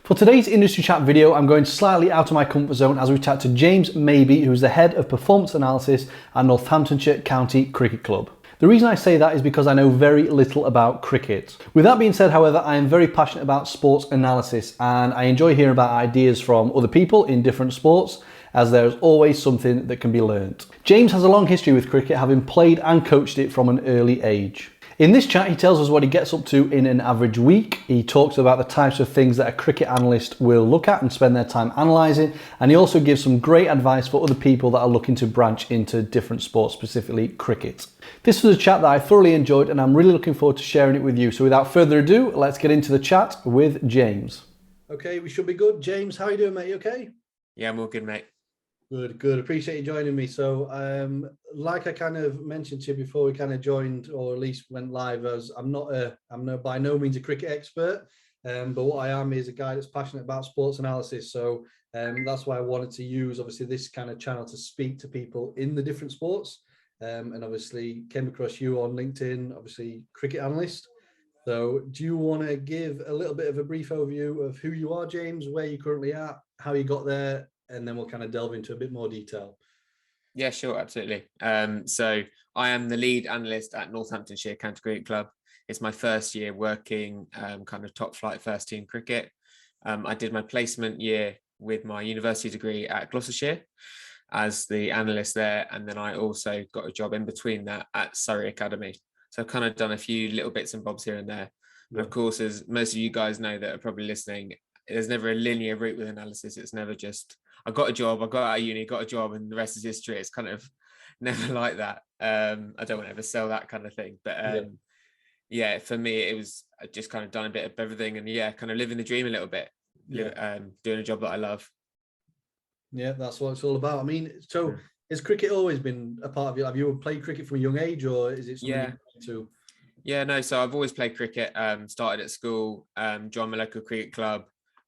For today's industry chat video, I'm going slightly out of my comfort zone as we chat to James Maby, who's the head of performance analysis at Northamptonshire County Cricket Club. The reason I say that is because I know very little about cricket. With that being said, however, I am very passionate about sports analysis and I enjoy hearing about ideas from other people in different sports, as there's always something that can be learnt. James has a long history with cricket, having played and coached it from an early age. In this chat, he tells us what he gets up to in an average week. He talks about the types of things that a cricket analyst will look at and spend their time analysing. And he also gives some great advice for other people that are looking to branch into different sports, specifically cricket. This was a chat that I thoroughly enjoyed and I'm really looking forward to sharing it with you. So without further ado, let's get into the chat with James. Okay, we should be good. James, how are you doing, mate? You okay? Yeah, I'm all good, mate. Good. Appreciate you joining me. So, like I kind of mentioned to you before we kind of joined, or at least went live, as I'm by no means a cricket expert, but what I am is a guy that's passionate about sports analysis. So, that's why I wanted to use obviously this kind of channel to speak to people in the different sports, and obviously came across you on LinkedIn, obviously cricket analyst. So, do you want to give a little bit of a brief overview of who you are, James, where you're currently at, how you got there? And then we'll kind of delve into a bit more detail. Yeah, sure, absolutely. So I am the lead analyst at Northamptonshire County Cricket Club. It's my first year working kind of top flight first team cricket. I did my placement year with my university degree at Gloucestershire as the analyst there. And then I also got a job in between that at Surrey Academy. So I've kind of done a few little bits and bobs here and there. Yeah. And of course, as most of you guys know that are probably listening, there's never a linear route with analysis. It's never just, I got a job, I got out of uni, got a job, and the rest is history. It's kind of never like that. I don't want to ever sell that kind of thing. But yeah, for me, it was just kind of done a bit of everything and kind of living the dream a little bit, doing a job that I love. Yeah, that's what it's all about. I mean, so has cricket always been a part of you? Have you played cricket from a young age, or is it something to? Yeah, no, so I've always played cricket, started at school, joined my local cricket club.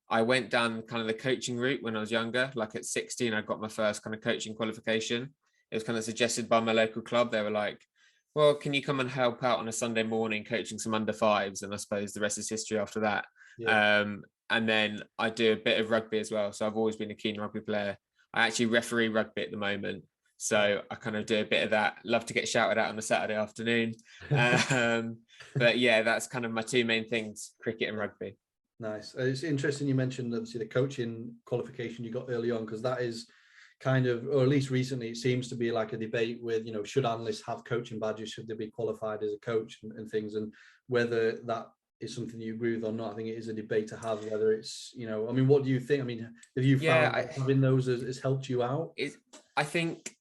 I went down kind of the coaching route when I was younger, like at 16, I got my first kind of coaching qualification. It was kind of suggested by my local club. They were like, well, can you come and help out on a Sunday morning coaching some under fives? And I suppose the rest is history after that. Yeah. And then I do a bit of rugby as well. So I've always been a keen rugby player. I actually referee rugby at the moment. So I kind of do a bit of that. Love to get shouted at on a Saturday afternoon. But yeah, that's kind of my two main things, cricket and rugby. Nice. It's interesting you mentioned obviously the coaching qualification you got early on, because that is kind of, or at least recently, it seems to be like a debate with, should analysts have coaching badges? Should they be qualified as a coach and things? And whether that is something you agree with or not, I think it is a debate to have, whether it's, I mean, what do you think? I mean, have you found having those has helped you out? I think,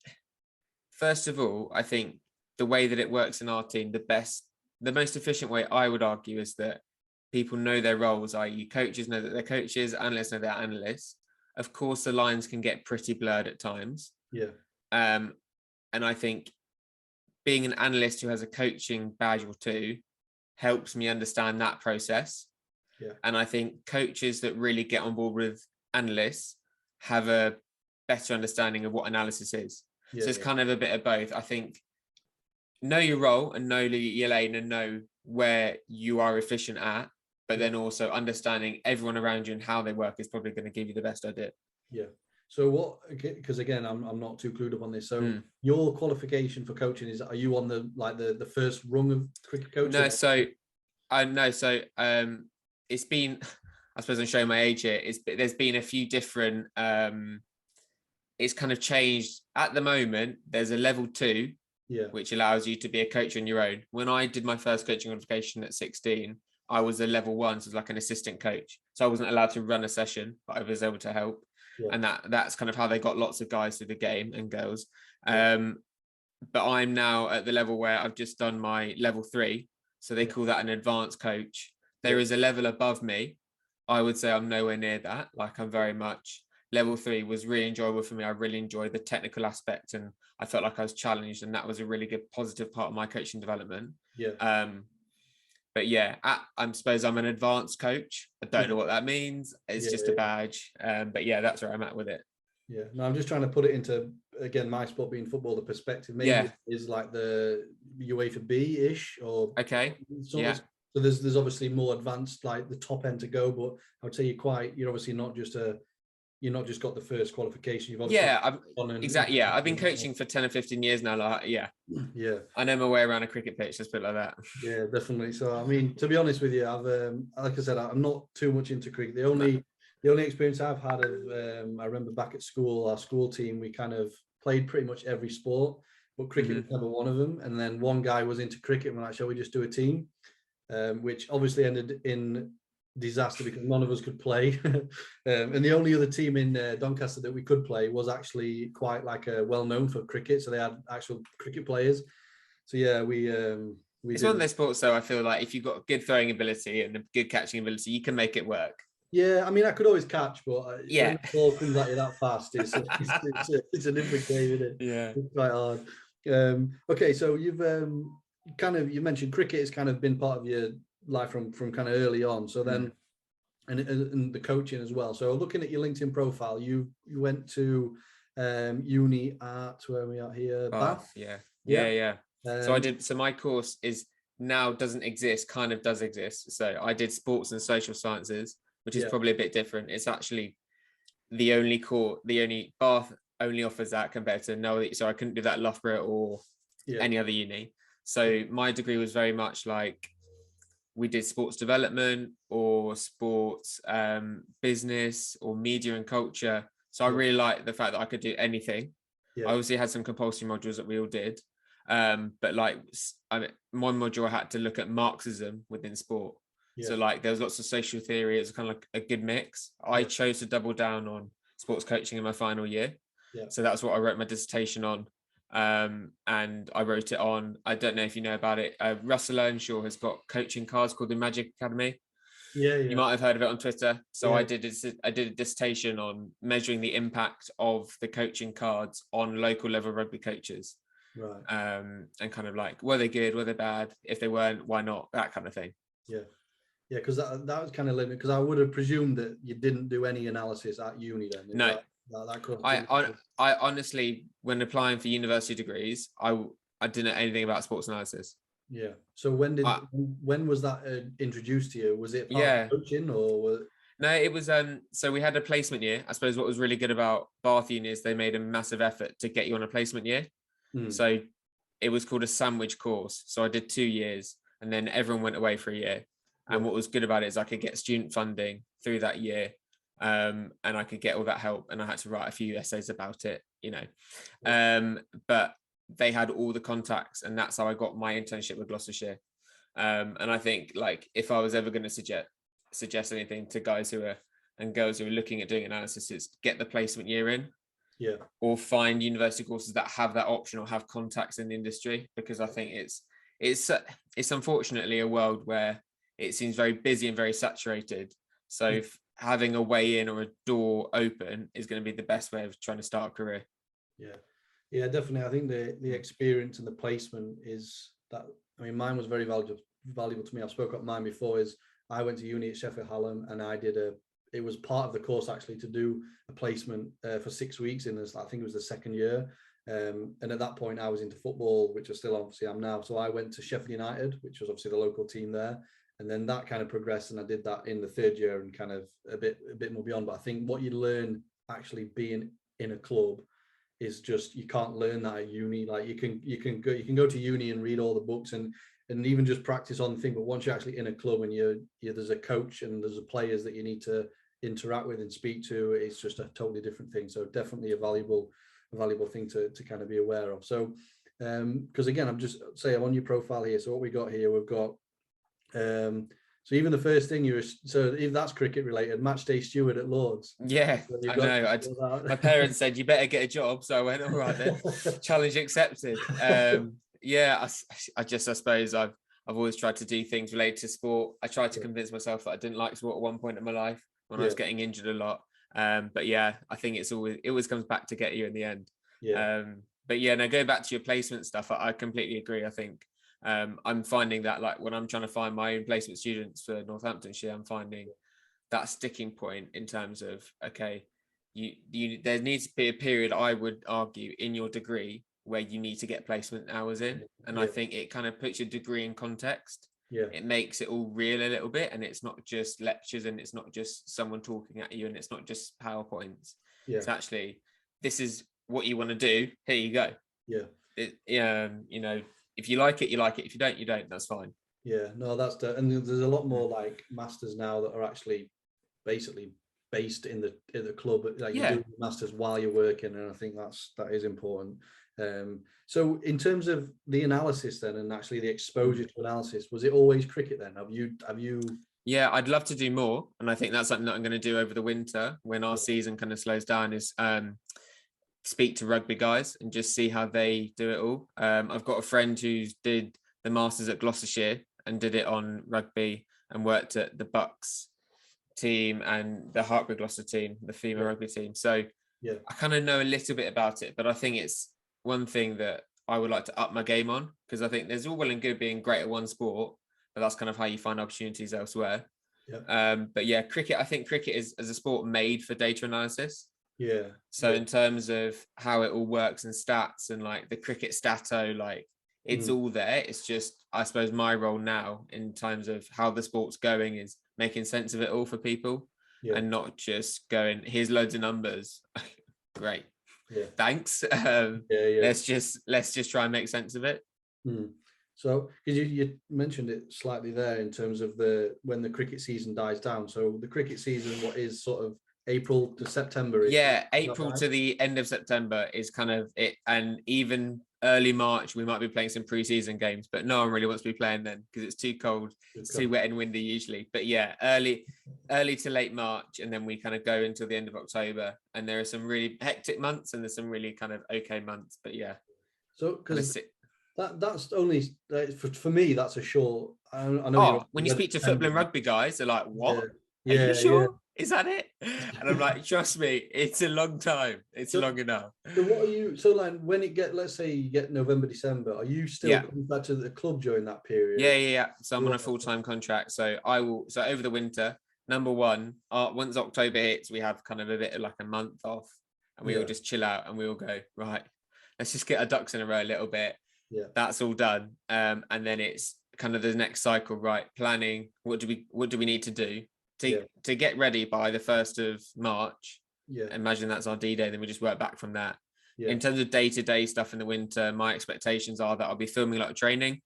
first of all, I think the way that it works in our team, the most efficient way I would argue is that people know their roles, i.e. coaches know that they're coaches, analysts know they're analysts. Of course, the lines can get pretty blurred at times. Yeah. And I think being an analyst who has a coaching badge or two helps me understand that process. Yeah. And I think coaches that really get on board with analysts have a better understanding of what analysis is. Yeah, so it's kind of a bit of both. I think know your role and know your lane and know where you are efficient at, but then also understanding everyone around you and how they work is probably going to give you the best idea. Yeah. So because again, I'm not too clued up on this. So your qualification for coaching are you on the first rung of cricket coaching? No, it's been, I suppose I'm showing my age here, there's been a few different, it's kind of changed. At the moment, there's a level 2, which allows you to be a coach on your own. When I did my first coaching qualification at 16, I was a level 1, so it was like an assistant coach. So I wasn't allowed to run a session, but I was able to help. Yeah. And that's kind of how they got lots of guys through the game and girls. Yeah. But I'm now at the level where I've just done my level 3. So they call that an advanced coach. There is a level above me. I would say I'm nowhere near that. Like I'm very much, level 3 was really enjoyable for me. I really enjoyed the technical aspect and I felt like I was challenged, and that was a really good positive part of my coaching development. Yeah. But yeah, I suppose I'm an advanced coach. I don't know what that means. It's just a badge. But yeah, that's where I'm at with it. Yeah. No, I'm just trying to put it into, again, my sport being football, the perspective maybe is like the UEFA B-ish or okay. So there's obviously more advanced, like the top end to go, but I would say you're obviously you're not just got the first qualification. You've obviously exactly. Yeah, I've been coaching for 10 or 15 years now. Like, yeah, I know my way around a cricket pitch. Let's put it like that. Yeah, definitely. So I mean, to be honest with you, I've like I said, I'm not too much into cricket. The only experience I've had of I remember back at school, our school team, we kind of played pretty much every sport, but cricket was never one of them. And then one guy was into cricket and we're like, shall we just do a team? Which obviously ended in disaster because none of us could play. And the only other team in Doncaster that we could play was actually quite like well known for cricket. So they had actual cricket players. So yeah, it's one of those sports though, I feel like if you've got good throwing ability and a good catching ability, you can make it work. Yeah, I mean, I could always catch, but when the ball comes at you that fast, it's a different game, isn't it? Yeah. It's quite hard. Okay, so you've you mentioned cricket has kind of been part of your life from kind of early on. So then, and the coaching as well. So looking at your LinkedIn profile, you went to uni at, where are we at here? Bath? Yeah. So my course doesn't exist, kind of does exist. So I did sports and social sciences, which is probably a bit different. It's actually the only Bath only offers that compared to so I couldn't do that at Loughborough or any other uni. So my degree was very much like we did sports development or sports business or media and culture. So I really liked the fact that I could do anything. I obviously had some compulsory modules that we all did. But like one module I had to look at Marxism within sport. So like there was lots of social theory. It was kind of like a good mix. I chose to double down on sports coaching in my final year. So that's what I wrote my dissertation on. And I wrote it on, I don't know if you know about it, Russell Earnshaw has got coaching cards called the Magic Academy. You might have heard of it on Twitter. So I did a dissertation on measuring the impact of the coaching cards on local level rugby coaches. Right. And kind of like, were they good, were they bad? If they weren't, why not? That kind of thing. Yeah, because that was kind of limited, because I would have presumed that you didn't do any analysis at uni then. No. I honestly, when applying for university degrees, I didn't know anything about sports analysis. Yeah. So when was that introduced to you? Was it part of coaching or? No, it was. So we had a placement year. I suppose what was really good about Bath Uni is they made a massive effort to get you on a placement year. So it was called a sandwich course. So I did 2 years and then everyone went away for a year. And what was good about it is I could get student funding through that year. And I could get all that help, and I had to write a few essays about it, but they had all the contacts, and that's how I got my internship with Gloucestershire. And I think like if I was ever going to suggest anything to guys and girls who are looking at doing analysis, is get the placement year in, or find university courses that have that option or have contacts in the industry, because I think it's unfortunately a world where it seems very busy and very saturated. So having a way in or a door open is going to be the best way of trying to start a career. Yeah, definitely. I think the experience and the placement is that. I mean, mine was very valuable to me. I've spoken about mine before. Is I went to uni at Sheffield Hallam, and I did it was part of the course actually to do a placement for 6 weeks in this. I think it was the second year. And at that point I was into football, which I still obviously am now. So I went to Sheffield United, which was obviously the local team there. And then that kind of progressed, and I did that in the third year and kind of a bit more beyond. But I think what you learn actually being in a club is just, you can't learn that at uni. Like you can go to uni and read all the books and even just practice on the thing. But once you're actually in a club and there's a coach and there's players that you need to interact with and speak to, it's just a totally different thing. So definitely a valuable thing to kind of be aware of. So because again, I'm I'm on your profile here. So what we got here, we've got so even the first thing so if that's cricket related, match day steward at Lords. Yeah, so I know. My parents said you better get a job, so I went, all right then. Challenge accepted. I suppose I've always tried to do things related to sport. I tried to convince myself that I didn't like sport at one point in my life when I was getting injured a lot. But yeah, I think it always comes back to get you in the end. But yeah, now going back to your placement stuff, I completely agree. I think I'm finding that like when I'm trying to find my own placement students for Northamptonshire, I'm finding that sticking point in terms of, okay, there needs to be a period, I would argue, in your degree where you need to get placement hours in. And I think it kind of puts your degree in context. Yeah. It makes it all real a little bit, and it's not just lectures, and it's not just someone talking at you, and it's not just PowerPoints. Yeah. It's actually, this is what you want to do. Here you go. Yeah. You know, if you like it, you like it. If you don't, you don't. That's fine. Yeah. No, and there's a lot more like masters now that are actually basically based in the club. Like you do masters while you're working, and I think that is important. So in terms of the analysis then, and actually the exposure to analysis, was it always cricket then? Have you? Yeah, I'd love to do more, and I think that's something that I'm going to do over the winter when our season kind of slows down. Is speak to rugby guys and just see how they do it all. I've got a friend who did the masters at Gloucestershire and did it on rugby and worked at the Bucks team and the Hartbury Gloucester team, the female rugby team. So I kind of know a little bit about it, but I think it's one thing that I would like to up my game on, because I think there's all well and good being great at one sport, but that's kind of how you find opportunities elsewhere. But yeah, cricket, I think cricket is as a sport made for data analysis. Yeah. So in terms of how it all works and stats and like the cricket stato, like it's all there. It's just, I suppose, my role now in terms of how the sport's going is making sense of it all for people and not just going, here's loads of numbers. Great. Thanks. Let's just try and make sense of it. So, because you mentioned it slightly there in terms of when the cricket season dies down. So the cricket season, what is sort of April to September? April to the end of September is kind of it, and even early March we might be playing some pre-season games, but no one really wants to be playing then because it's too cold, it's too wet and windy usually. But yeah, early to late March, and then we kind of go until the end of October, and there are some really hectic months and there's some really kind of okay months. But yeah, so because that's only for me that's a short. I know when you speak to football and rugby guys, they're like, what? Are you sure? Is that it? And I'm like, trust me, it's a long time. It's long enough. So what are you? So like when let's say you get November, December, are you still coming back to the club during that period? Yeah. So I'm on a full-time contract. So I will. So over the winter, number one, once October hits, we have kind of a bit of like a month off, and we all just chill out, and we all go, right, let's just get our ducks in a row a little bit. Yeah, that's all done. And then it's kind of the next cycle, right? Planning. What do we need to do to get ready by the 1st of March? Imagine that's our D-Day, then we just work back from that. In terms of day-to-day stuff in the winter, my expectations are that I'll be filming a lot of training,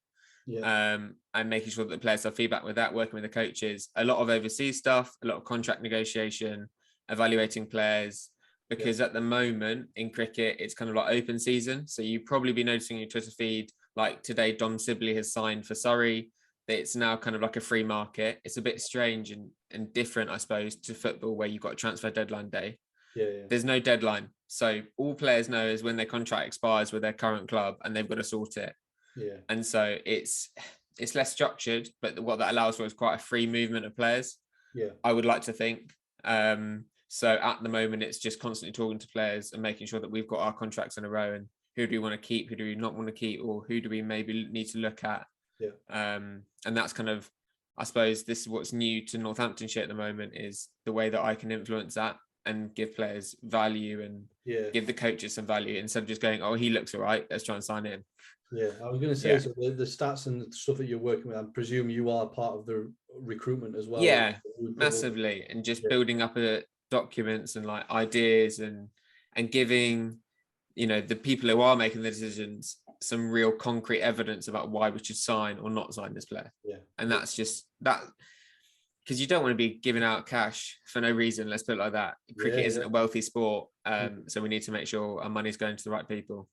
and making sure that the players have feedback with that, working with the coaches, a lot of overseas stuff, a lot of contract negotiation, evaluating players, because at the moment in cricket, it's kind of like open season. So you probably be noticing your Twitter feed, like today, Dom Sibley has signed for Surrey. It's now kind of like a free market. It's a bit strange and different, I suppose, to football where you've got a transfer deadline day. There's no deadline. So all players know is when their contract expires with their current club and they've got to sort it. And so it's less structured, but what that allows for is quite a free movement of players. I would like to think. So at the moment, it's just constantly talking to players and making sure that we've got our contracts in a row, and who do we want to keep, who do we not want to keep, or who do we maybe need to look at. And that's kind of, I suppose, this is what's new to Northamptonshire at the moment, is the way that I can influence that and give players value and give the coaches some value, instead of just going, oh, he looks all right, let's try and sign him. I was going to say, so the stats and the stuff that you're working with, I presume you are part of the recruitment as well. Massively, and just building up documents and like ideas and giving, the people who are making the decisions some real concrete evidence about why we should sign or not sign this player. And that's just that, because you don't want to be giving out cash for no reason. Let's put it like that. Cricket isn't a wealthy sport, so we need to make sure our money's going to the right people.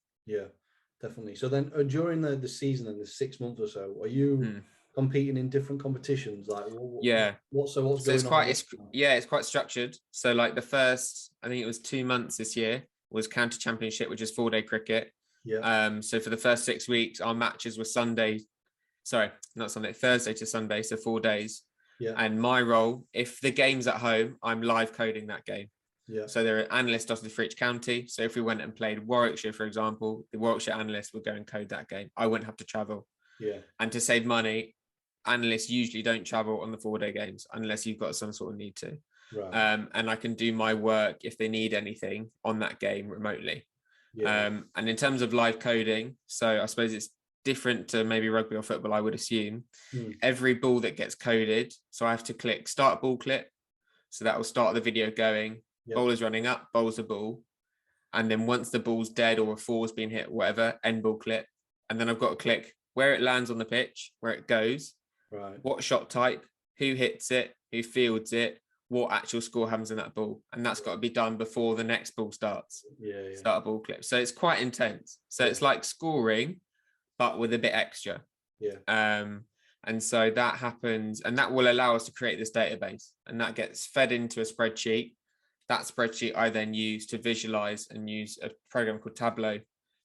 Definitely. So then during the season and the 6 months or so, are you competing in different competitions? Like what's going on? It's quite structured. So like the first, I think it was 2 months this year, was county championship, which is 4-day cricket. So for the first 6 weeks, our matches were Thursday to Sunday, so 4 days. And my role, if the game's at home, I'm live coding that game. So there are analysts dotted for each county. So if we went and played Warwickshire, for example, the Warwickshire analyst would go and code that game. I wouldn't have to travel. And to save money, analysts usually don't travel on the 4-day games unless you've got some sort of need to. And I can do my work if they need anything on that game remotely. And in terms of live coding, so I suppose it's different to maybe rugby or football, I would assume. Mm. Every ball that gets coded, so I have to click start ball clip, so that will start the video going. Yep. Bowler's running up, bowls the ball, and then once the ball's dead or a four's been hit, whatever, end ball clip, and then I've got to click where it lands on the pitch, where it goes, right, what shot type, who hits it, who fields it, what actual score happens in that ball, and that's got to be done before the next ball starts. Start a ball clip. So it's quite intense. So it's like scoring, but with a bit extra. And so that happens, and that will allow us to create this database, and that gets fed into a spreadsheet. That spreadsheet I then use to visualize and use a program called Tableau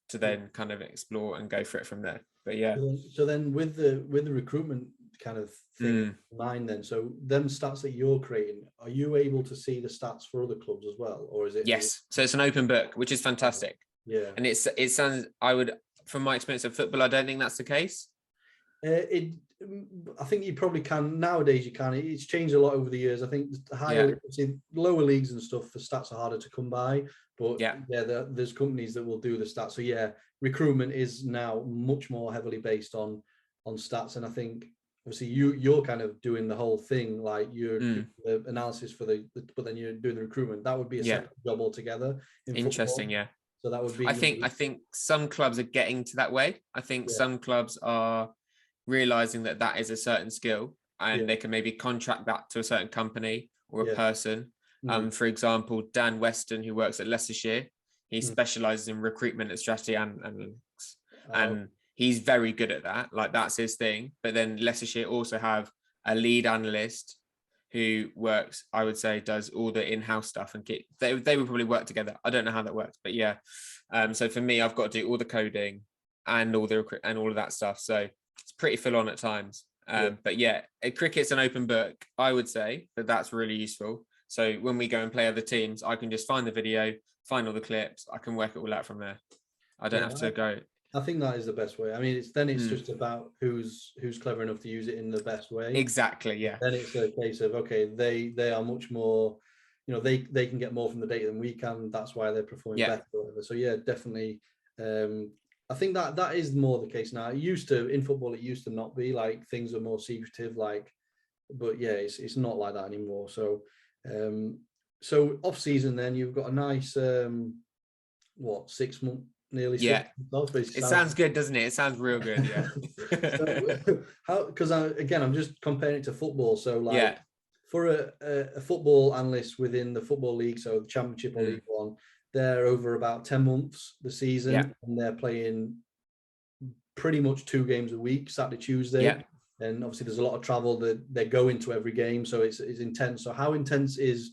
to then kind of explore and go for it from there. But yeah. So then with the recruitment kind of thing in mind, then, so them stats that you're creating, are you able to see the stats for other clubs as well, or is it? Yes. So it's an open book, which is fantastic. Yeah. And it sounds, I would, from my experience of football, I don't think that's the case. I think you probably can nowadays. You can. It's changed a lot over the years. I think higher, lower leagues and stuff, the stats are harder to come by. But there's companies that will do the stats. So recruitment is now much more heavily based on stats. And I think obviously you're kind of doing the whole thing, like you're doing the analysis for but then you're doing the recruitment. That would be a separate job altogether. Interesting, football. So that would be. I think some clubs are getting to that way. I think some clubs are realizing that is a certain skill, and they can maybe contract that to a certain company or a person. For example, Dan Weston, who works at Gloucestershire, he specializes in recruitment and strategy analytics, and he's very good at that. Like, that's his thing. But then Leicestershire also have a lead analyst who works, I would say, does all the in-house stuff, and they would probably work together. I don't know how that works, but so for me, I've got to do all the coding and all of that stuff. So it's pretty full on at times. But cricket's an open book, I would say, but that's really useful. So when we go and play other teams, I can just find the video, find all the clips. I can work it all out from there. I don't have to go. I think that is the best way. I mean, it's just about who's clever enough to use it in the best way. Exactly. Yeah. Then it's a case of, okay, they are much more, they can get more from the data than we can. That's why they're performing better. So definitely. I think that is more the case now. In football, it used to not be, like, things are more secretive, but it's not like that anymore. So off season, then you've got a nice 6 month, nearly 6 months. It sounds good, doesn't it? It sounds real good. Because I'm just comparing it to football. So for a football analyst within the football league, so the Championship or League One, they're over about 10 months the season, and they're playing pretty much 2 games a week, Saturday, Tuesday. And obviously there's a lot of travel that they go into every game, so it's intense. So how intense is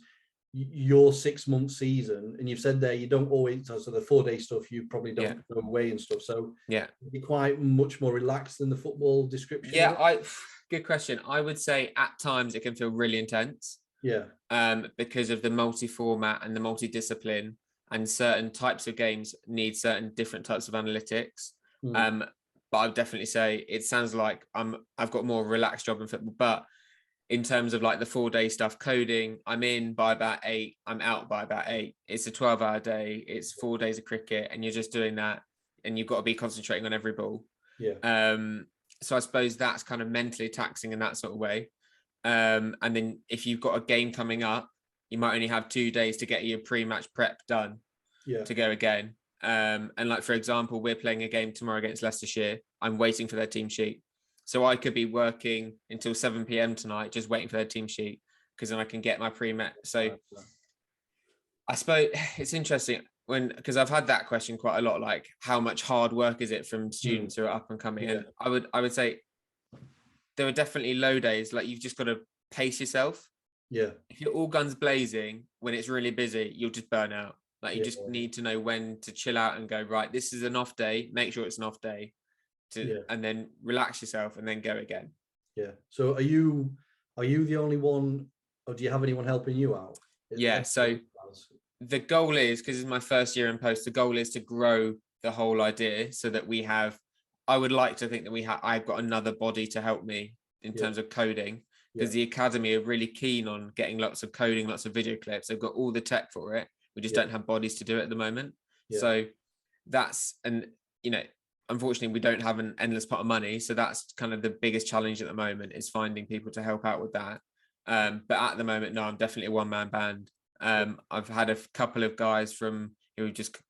your 6 month season? And you've said there you don't always, so the 4-day stuff you probably don't go away and stuff. So you're quite much more relaxed than the football description. Good question. I would say at times it can feel really intense. Because of the multi-format and the multi-discipline, and certain types of games need certain different types of analytics. But I would definitely say it sounds like I've got more relaxed job in football. But in terms of like the 4-day stuff, coding, I'm in by about 8, I'm out by about 8. It's a 12-hour day. It's 4 days of cricket, and you're just doing that, and you've got to be concentrating on every ball. So I suppose that's kind of mentally taxing in that sort of way. And then if you've got a game coming up, you might only have 2 days to get your pre-match prep done to go again. And like, for example, we're playing a game tomorrow against Leicestershire. I'm waiting for their team sheet. So I could be working until 7 p.m. tonight, just waiting for their team sheet, because then I can get my pre-match. So I suppose it's interesting because I've had that question quite a lot, like how much hard work is it from students who are up and coming? And I would say there are definitely low days. Like, you've just got to pace yourself. If you're all guns blazing when it's really busy, you'll just burn out. Like, you just need to know when to chill out and go, right, this is an off day. Make sure it's an off day, and then relax yourself and then go again. So are you the only one, or do you have anyone helping you out? So the goal is, because it's my first year in post, the goal is to grow the whole idea so that I would like to think that I've got another body to help me in terms of coding, because the academy are really keen on getting lots of coding, lots of video clips. They've got all the tech for it. We just don't have bodies to do it at the moment. So that's, and unfortunately, we don't have an endless pot of money. So that's kind of the biggest challenge at the moment, is finding people to help out with that. But at the moment, no, I'm definitely a one-man band. I've had a couple of guys who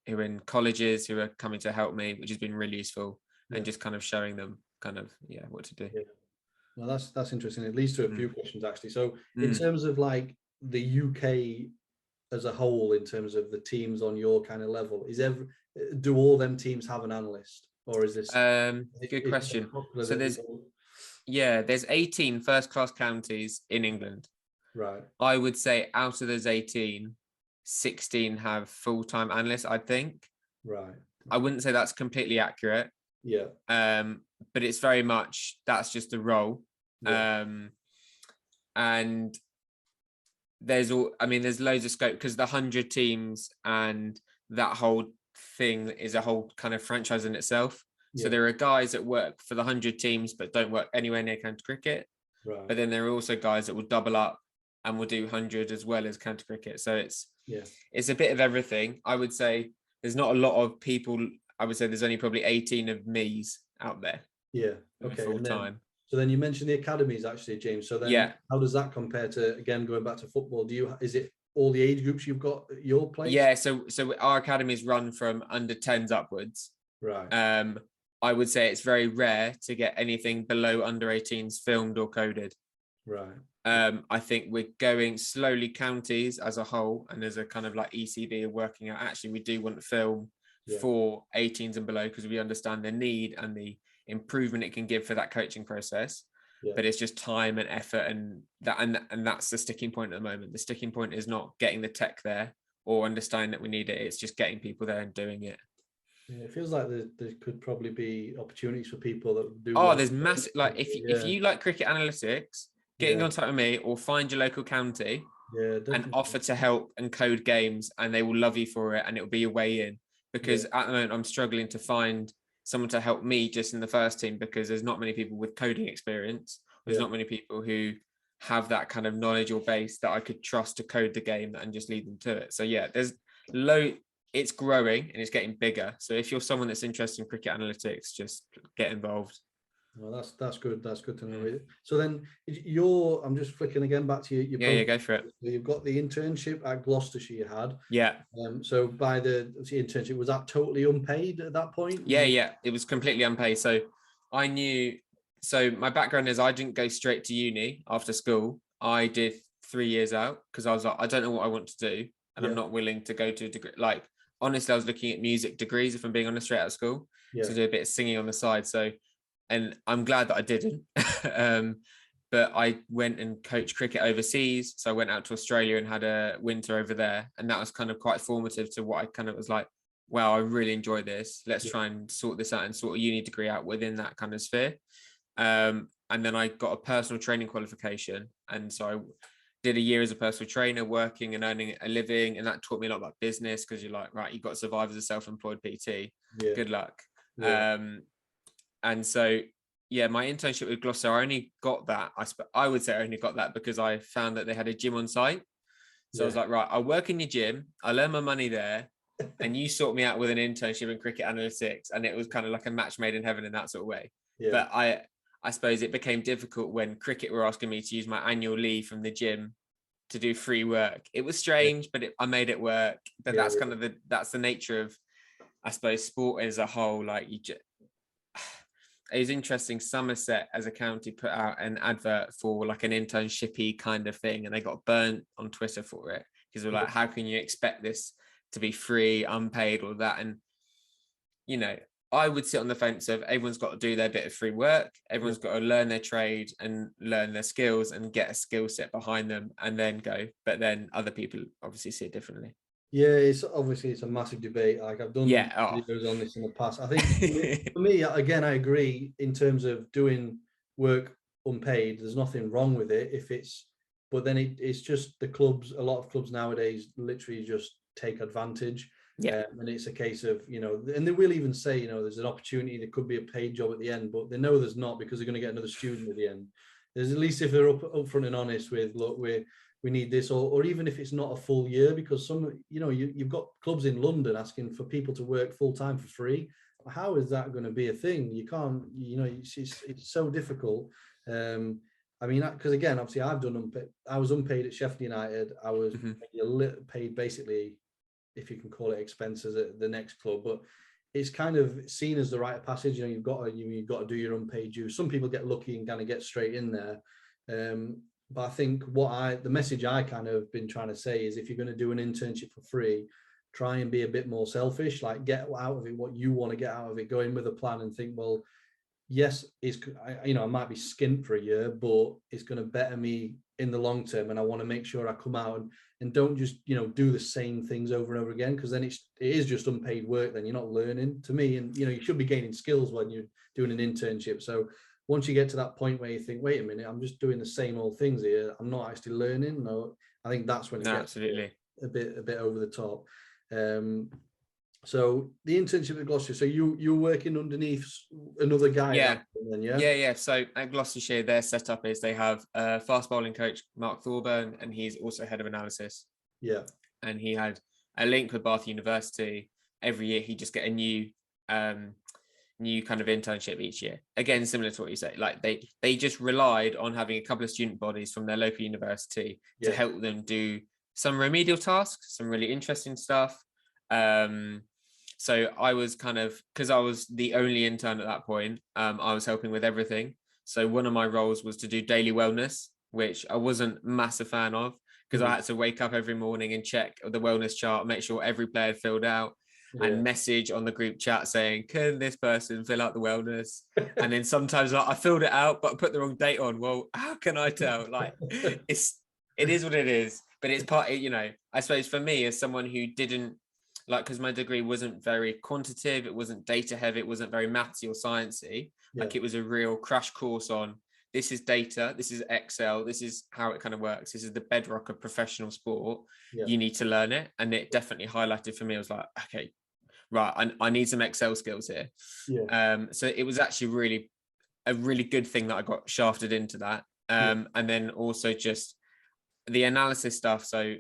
are in colleges who are coming to help me, which has been really useful, and just kind of showing them kind of what to do. Yeah. Well, that's interesting. It leads to a few questions actually. So in terms of like the UK as a whole, in terms of the teams on your kind of level, do all them teams have an analyst, or is this good question? So there's 18 first-class counties in England. Right. I would say out of those 18, 16 have full-time analysts, I think. Right. I wouldn't say that's completely accurate. Yeah. But it's very much, that's just a role. Yeah. And there's loads of scope, because the 100 teams and that whole thing is a whole kind of franchise in itself. So there are guys that work for the 100 teams but don't work anywhere near county cricket. Right. But then there are also guys that will double up and will do 100 as well as county cricket. So it's a bit of everything. I would say there's not a lot of people. I would say there's only probably 18 of me's out there. Yeah. Okay. Full time. So then you mentioned the academies actually, James. So then how does that compare to, again, going back to football? Is it all the age groups you've got at your place? Yeah. So our academies run from under 10s upwards. Right. I would say it's very rare to get anything below under 18s filmed or coded. Right. I think we're going slowly, counties as a whole, and as a kind of like ECB are working out, actually we do want to film for 18s and below, because we understand the need and the improvement it can give for that coaching process. But it's just time and effort, and that's the sticking point at the moment. The sticking point is not getting the tech there or understanding that we need it. It's just getting people there and doing it. Yeah, it feels like there could probably be opportunities for people that do. Oh, there's massive, like if you like cricket analytics, get in contact with me, or find your local county and offer to help and code games, and they will love you for it, and it will be your way in. Because at the moment I'm struggling to find someone to help me just in the first team, because there's not many people with coding experience. There's not many people who have that kind of knowledge or base that I could trust to code the game and just lead them to it. So there's it's growing and it's getting bigger. So if you're someone that's interested in cricket analytics, just get involved. Well, that's good. That's good to know. So then I'm just flicking again back to your go for it. You've got the internship at Gloucestershire you had. Yeah. So by the internship, was that totally unpaid at that point? Yeah. It was completely unpaid. So my background is I didn't go straight to uni after school. I did 3 years out, because I was like, I don't know what I want to do, and I'm not willing to go to a degree. Like, honestly, I was looking at music degrees, if I'm being honest, straight out of school, to do a bit of singing on the side. And I'm glad that I didn't. But I went and coached cricket overseas. So I went out to Australia and had a winter over there. And that was kind of quite formative to what I kind of was like, wow, I really enjoy this. Let's try and sort this out and sort a uni degree out within that kind of sphere. And then I got a personal training qualification. And so I did a year as a personal trainer, working and earning a living. And that taught me a lot about business, because you're like, right, you've got to survive as a self-employed PT. Good luck. And so, my internship with Gloucester, I only got that. I would say I only got that because I found that they had a gym on site. So I was like, right, I'll work in your gym. I'll earn my money there. And you sort me out with an internship in cricket analytics. And it was kind of like a match made in heaven in that sort of way. But I suppose it became difficult when cricket were asking me to use my annual leave from the gym to do free work. It was strange, but I made it work. But that's kind of that's the nature of, I suppose, sport as a whole. Like it was interesting. Somerset as a county put out an advert for like an internship-y kind of thing, and they got burnt on Twitter for it, because they're like, how can you expect this to be free, unpaid, all that? And I would sit on the fence of, everyone's got to do their bit of free work. Everyone's got to learn their trade and learn their skills and get a skill set behind them and then go. But then other people obviously see it differently. Yeah, it's a massive debate. Like, I've done videos on this in the past. I think for me, again, I agree in terms of doing work unpaid. There's nothing wrong with it but then it's just the clubs. A lot of clubs nowadays literally just take advantage. And it's a case of, and they will even say, there's an opportunity, there could be a paid job at the end, but they know there's not, because they're going to get another student at the end. There's, at least if they're upfront and honest with, look, we need this, or even if it's not a full year, because you've got clubs in London asking for people to work full time for free, how is that going to be a thing? You can't, it's so difficult. I mean, because again, obviously, I've done unpaid. I was unpaid at Sheffield United. I was paid basically, if you can call it, expenses at the next club, but it's kind of seen as the rite of passage. You've got to do your unpaid dues. Some people get lucky and kind of get straight in there. But I think the message I kind of been trying to say is, if you're going to do an internship for free, try and be a bit more selfish. Like, get out of it what you want to get out of it. Go in with a plan and think, well, yes, I might be skint for a year, but it's going to better me in the long term, and I want to make sure I come out and don't just do the same things over and over again, because then it is just unpaid work. Then you're not learning, to me, and you should be gaining skills when you're doing an internship. So once you get to that point where you think, wait a minute, I'm just doing the same old things here, I'm not actually learning. No, I think that's when it gets absolutely a bit over the top. So the internship at Gloucestershire, so you're working underneath another guy. Yeah. So at Gloucestershire, their setup is they have a fast bowling coach, Mark Thorburn, and he's also head of analysis. Yeah. And he had a link with Bath University. Every year he'd just get a new kind of internship each year. Again, similar to what you say, like they just relied on having a couple of student bodies from their local university to help them do some remedial tasks, some really interesting stuff. So I was because I was the only intern at that point, I was helping with everything. So one of my roles was to do daily wellness, which I wasn't a massive fan of, because I had to wake up every morning and check the wellness chart, make sure every player had filled out, and message on the group chat saying, can this person fill out the wellness? And then sometimes I filled it out, but I put the wrong date on. Well, how can I tell? Like, it is what it is. But it's part, I suppose for me, as someone who didn't, because my degree wasn't very quantitative, it wasn't data heavy, it wasn't very mathsy or sciencey. Like, it was a real crash course on, this is data, this is Excel, this is how it kind of works, this is the bedrock of professional sport. You need to learn it. And it definitely highlighted for me. I was like, okay, right, I need some Excel skills here. So it was actually a really good thing that I got shafted into that. And then also just the analysis stuff. So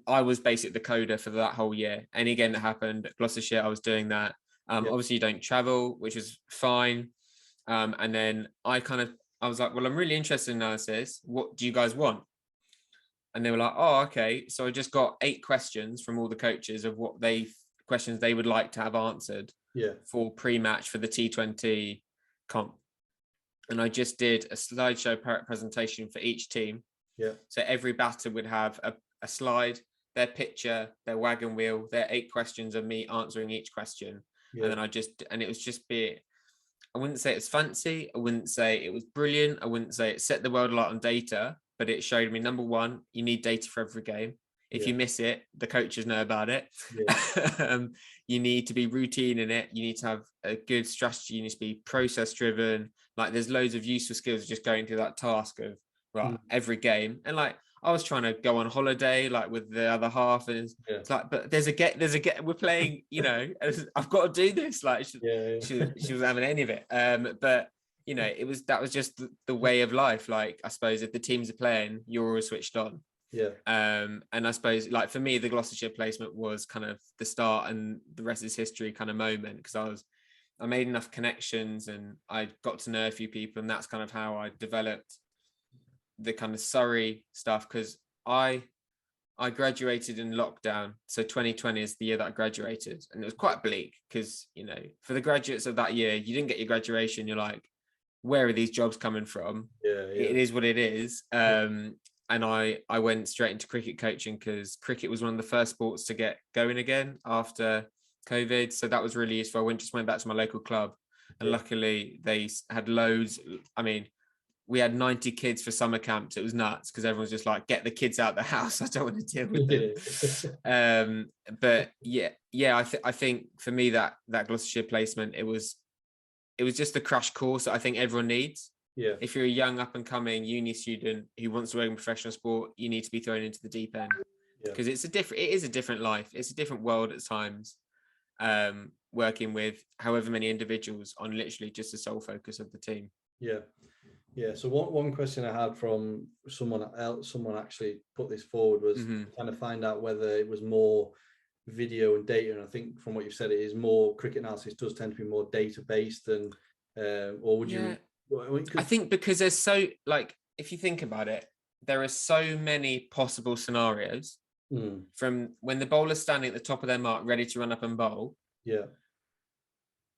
I was basically the coder for that whole year. Any game that happened at Gloucestershire, I was doing that. Obviously you don't travel, which is fine. And then I was like, well, I'm really interested in analysis. What do you guys want? And they were like, oh, okay. So I just got 8 questions from all the coaches of questions they would like to have answered for pre-match for the T20 comp. And I just did a slideshow presentation for each team. So every batter would have a slide, their picture, their wagon wheel, their 8 questions of me answering each question. And then it was just I wouldn't say it's fancy, I wouldn't say it was brilliant, I wouldn't say it set the world alight on data, but it showed me, number one, you need data for every game. If you miss it, the coaches know about it. You need to be routine in it. You need to have a good strategy. You need to be process driven. Like, there's loads of useful skills just going through that task of every game. And like, I was trying to go on holiday, like with the other half, and it's like, but there's a get. We're playing, I've got to do this. Like, she wasn't having any of it. But that was just the way of life. Like, I suppose if the teams are playing, you're always switched on. And I suppose, like, for me, the Gloucestershire placement was kind of the start, and the rest is history kind of moment, because I made enough connections and I got to know a few people, and that's kind of how I developed the kind of Surrey stuff, because I graduated in lockdown. So 2020 is the year that I graduated, and it was quite bleak because, for the graduates of that year, you didn't get your graduation. You're like, where are these jobs coming from? It is what it is. And I went straight into cricket coaching, because cricket was one of the first sports to get going again after COVID. So that was really useful. I went back to my local club, and luckily they had loads. I mean, we had 90 kids for summer camps. It was nuts, because everyone's just like, get the kids out of the house. I don't want to deal with them. But I think for me, that Gloucestershire placement, it was just the crash course that I think everyone needs. If you're a young up and coming uni student who wants to work in professional sport, you need to be thrown into the deep end, because it is a different life. It's a different world at times, working with however many individuals on literally just the sole focus of the team. So one question I had from someone actually put this forward was trying to find out whether it was more video and data, and I think from what you've said, it is more cricket analysis does tend to be more data based than, or would you? I think because there's so, like, if you think about it, there are so many possible scenarios from when the bowler's standing at the top of their mark, ready to run up and bowl. Yeah.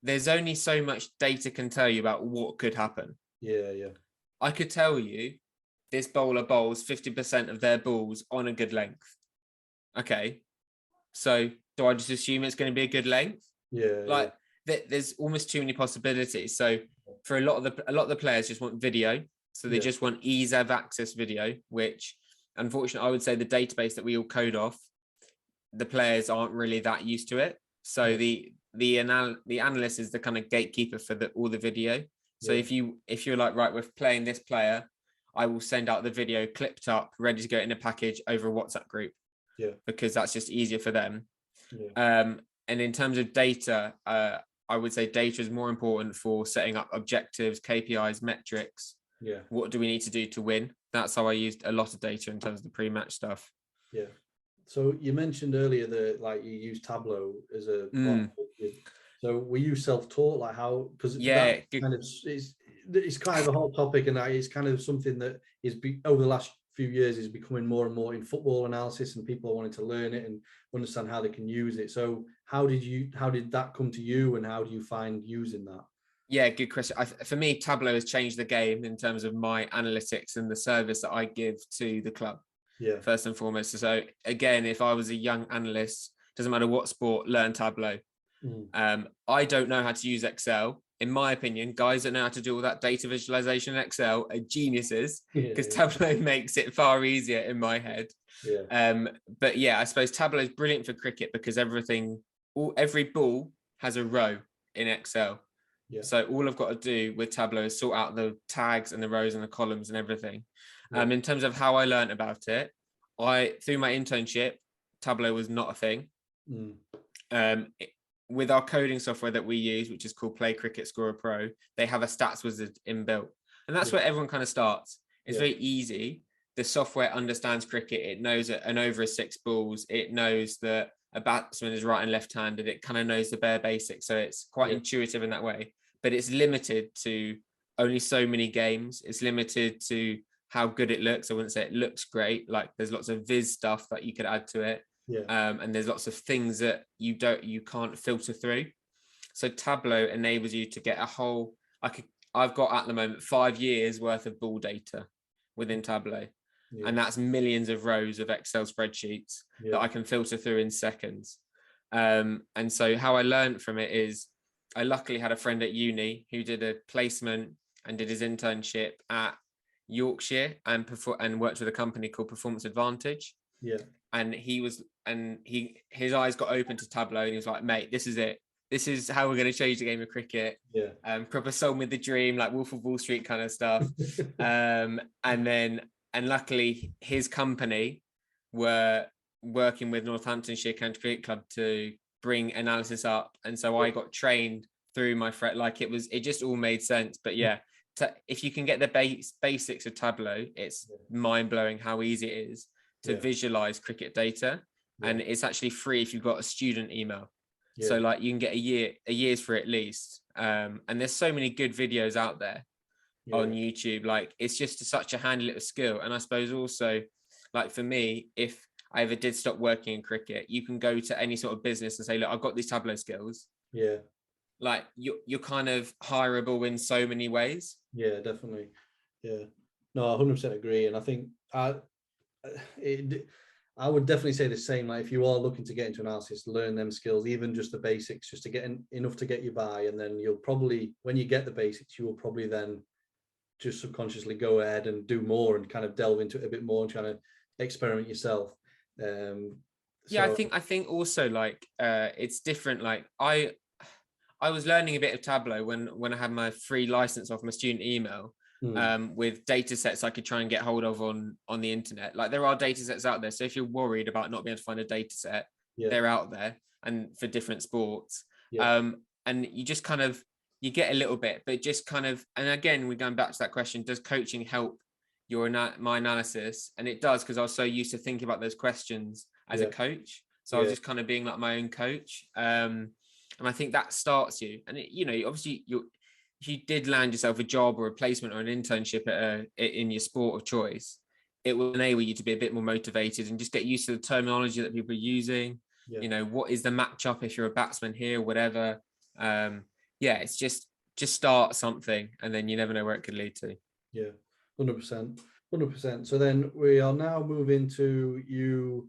There's only so much data can tell you about what could happen. Yeah. I could tell you this bowler bowls 50% of their balls on a good length. Okay. So do I just assume it's going to be a good length? Yeah. There's almost too many possibilities. So for a lot of the players just want video. So they just want ease of access video, which unfortunately I would say the database that we all code off, the players aren't really that used to it. So the analyst is the kind of gatekeeper for all the video. So if you're like, right, we're playing this player, I will send out the video clipped up, ready to go in a package over a WhatsApp group. Yeah. Because that's just easier for them. Yeah. And in terms of data, I would say data is more important for setting up objectives, KPIs, metrics. Yeah. What do we need to do to win? That's how I used a lot of data in terms of the pre-match stuff. Yeah. So you mentioned earlier that like you use Tableau as a so were you self-taught, like how, because that kind of it's kind of a hot topic, and it's kind of something that is over the last few years is becoming more and more in football analysis, and people are wanting to learn it and understand how they can use it. So how did that come to you, and how do you find using that? Yeah, good question. For me, Tableau has changed the game in terms of my analytics and the service that I give to the club. Yeah. First and foremost. So again, if I was a young analyst, doesn't matter what sport, learn Tableau. I don't know how to use Excel. In my opinion, guys that know how to do all that data visualization in Excel are geniuses, because Tableau makes it far easier in my head. Yeah. But yeah, I suppose Tableau is brilliant for cricket because every ball has a row in Excel. Yeah. So all I've got to do with Tableau is sort out the tags and the rows and the columns and everything. Yeah. In terms of how I learned about it, through my internship, Tableau was not a thing. With our coding software that we use, which is called Play Cricket Scorer Pro, they have a stats wizard inbuilt. And that's where everyone kind of starts. It's very easy. The software understands cricket. It knows that an over is 6 balls. It knows that a batsman is right and left-handed. It kind of knows the bare basics. So it's quite intuitive in that way. But it's limited to only so many games. It's limited to how good it looks. I wouldn't say it looks great. Like there's lots of viz stuff that you could add to it. Yeah. And there's lots of things that you can't filter through. So Tableau enables you to get a whole, I've got at the moment 5 years worth of ball data within Tableau. Yeah. And that's millions of rows of Excel spreadsheets that I can filter through in seconds. And so how I learned from it is I luckily had a friend at uni who did a placement and did his internship at Yorkshire and worked with a company called Performance Advantage. Yeah. And his eyes got open to Tableau, and he was like, mate, this is it. This is how we're going to change the game of cricket. Yeah. Proper sold me the dream, like Wolf of Wall Street kind of stuff. And luckily his company were working with Northamptonshire County Cricket Club to bring analysis up. And so I got trained through my friend, it just all made sense. But yeah, if you can get the basics of Tableau, it's mind blowing how easy it is to visualize cricket data. And it's actually free if you've got a student email. So like you can get a year's for at least. And there's so many good videos out there on YouTube. Like it's just such a handy little skill. And I suppose also, like for me, if I ever did stop working in cricket, you can go to any sort of business and say, look, I've got these Tableau skills. Yeah. Like you're kind of hireable in so many ways. Yeah, definitely. Yeah. No, I 100% agree. And I think I would definitely say the same. Like if you are looking to get into analysis, learn them skills, even just the basics, just to get enough to get you by. And then you'll probably, when you get the basics, you will probably then just subconsciously go ahead and do more and kind of delve into it a bit more and trying to experiment yourself. I think also like it's different. Like I was learning a bit of Tableau when I had my free license off my student email. With data sets I could try and get hold of on the internet. Like there are data sets out there. So if you're worried about not being able to find a data set, they're out there and for different sports. And you just kind of, you get a little bit, but just kind of, and again, we're going back to that question, does coaching help my analysis? And it does, because I was so used to thinking about those questions as a coach. So I was just kind of being like my own coach. And I think that starts you. And obviously if you did land yourself a job or a placement or an internship in your sport of choice, it will enable you to be a bit more motivated and just get used to the terminology that people are using. What is the matchup if you're a batsman here, whatever. It's just start something, and then you never know where it could lead to. 100%. So then we are now moving to, you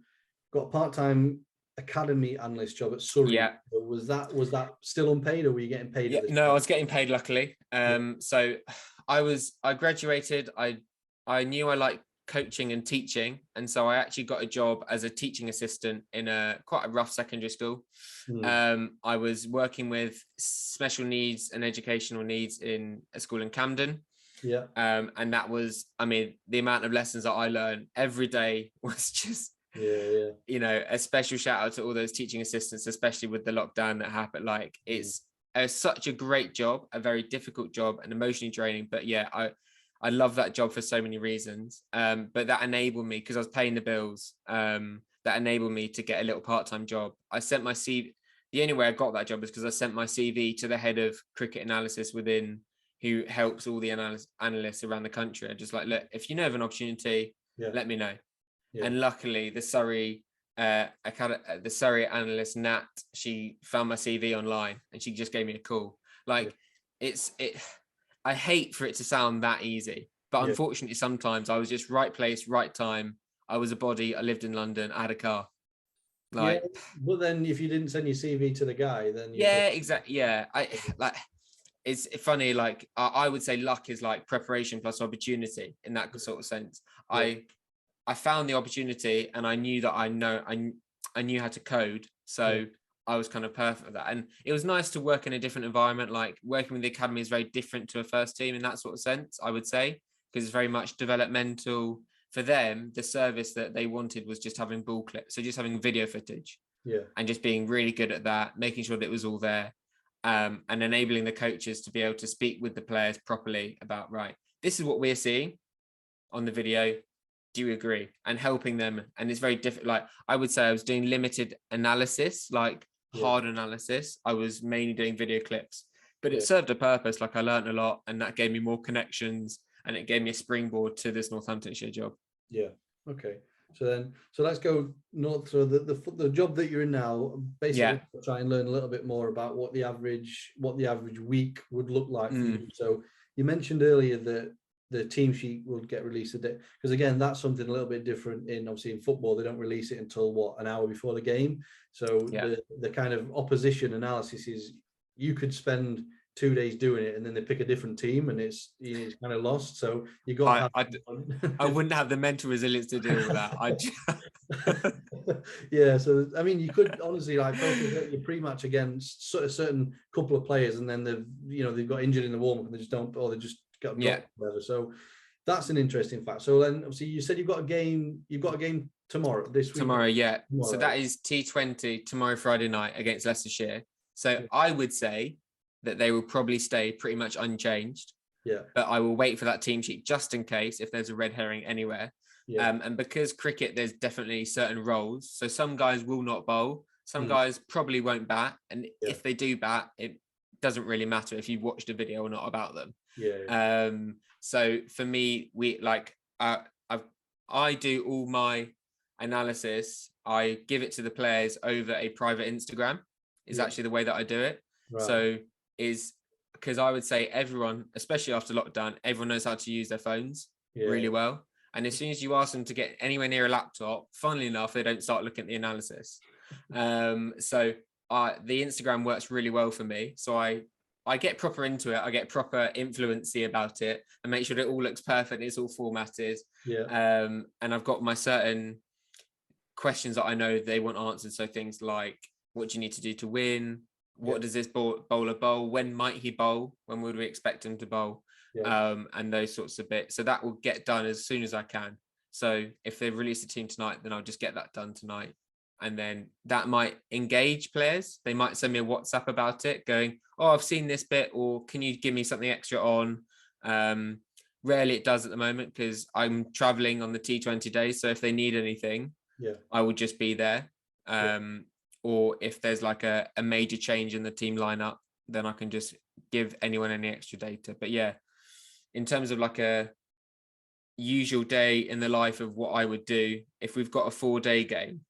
got a part-time academy analyst job at Surrey. Yeah. Was that still unpaid, or were you getting paid? Yeah, no, I was getting paid, luckily. So I graduated. I knew I liked coaching and teaching, and so I actually got a job as a teaching assistant in quite a rough secondary school. I was working with special needs and educational needs in a school in Camden. And that was, the amount of lessons that I learned every day was just a special shout out to all those teaching assistants, especially with the lockdown that happened. Like, it's such a great job, a very difficult job and emotionally draining, but I love that job for so many reasons. But that enabled me, because I was paying the bills, that enabled me to get a little part-time job. I sent my CV. The only way I got that job is because I sent my CV to the head of cricket analysis within, who helps all the analysts around the country. I just like, look, if you know of an opportunity, let me know. And luckily, the Surrey analyst Nat, she found my CV online and she just gave me a call. Like, I hate for it to sound that easy, but unfortunately, sometimes I was just right place, right time. I was a body. I lived in London. I had a car. But then if you didn't send your CV to the guy, then exactly. It's funny. Like, I would say luck is like preparation plus opportunity in that sort of sense. I found the opportunity, and I knew that I knew how to code, so I was kind of perfect for that. And it was nice to work in a different environment. Like, working with the academy is very different to a first team in that sort of sense, I would say, because it's very much developmental. For them, the service that they wanted was just having ball clips, so just having video footage, and just being really good at that, making sure that it was all there, and enabling the coaches to be able to speak with the players properly about, right, this is what we're seeing on the video. Do you agree? And helping them. And it's very different. Like, I would say I was doing limited analysis, like hard analysis. I was mainly doing video clips, but it served a purpose. Like, I learned a lot, and that gave me more connections, and it gave me a springboard to this Northamptonshire job. Okay. So let's go north. So the job that you're in now, basically try and learn a little bit more about what the average week would look like for you. So you mentioned earlier that the team sheet will get released a day, because again, that's something a little bit different in football. They don't release it until an hour before the game. So the kind of opposition analysis is, you could spend 2 days doing it, and then they pick a different team, and it's kind of lost. So you got. I wouldn't have the mental resilience to deal with that. So you could honestly focus your pre-match against a certain couple of players, and then they've got injured in the warm-up, and they just don't, or they just got dropped. Whatever. So that's an interesting fact. So then, obviously, you said you've got a game tomorrow. This week. Tomorrow. So that is T20 tomorrow, Friday night, against Gloucestershire. So I would say that they will probably stay pretty much unchanged. But I will wait for that team sheet just in case, if there's a red herring anywhere. And because cricket, there's definitely certain roles. So some guys will not bowl. Some guys probably won't bat. And if they do bat, it doesn't really matter if you've watched a video or not about them. So for me, I do all my analysis. I give it to the players over a private Instagram is actually the way that I do it. So is because I would say everyone, especially after lockdown, everyone knows how to use their phones really well. And as soon as you ask them to get anywhere near a laptop, funnily enough, they don't start looking at the analysis. So the Instagram works really well for me. So I get proper into it. I get proper influency about it, and make sure that it all looks perfect. It's all formatted. And I've got my certain questions that I know they want answered. So things like, what do you need to do to win? What does this bowler bowl? When might he bowl? When would we expect him to bowl? And those sorts of bits. So that will get done as soon as I can. So if they release a team tonight, then I'll just get that done tonight. And then that might engage players. They might send me a WhatsApp about it going, oh, I've seen this bit, or can you give me something extra on? Rarely it does at the moment, because I'm traveling on the T20 days. So if they need anything, I will just be there. Or if there's like a major change in the team lineup, then I can just give anyone any extra data. But yeah, in terms of like a usual day in the life of what I would do, if we've got a 4-day game,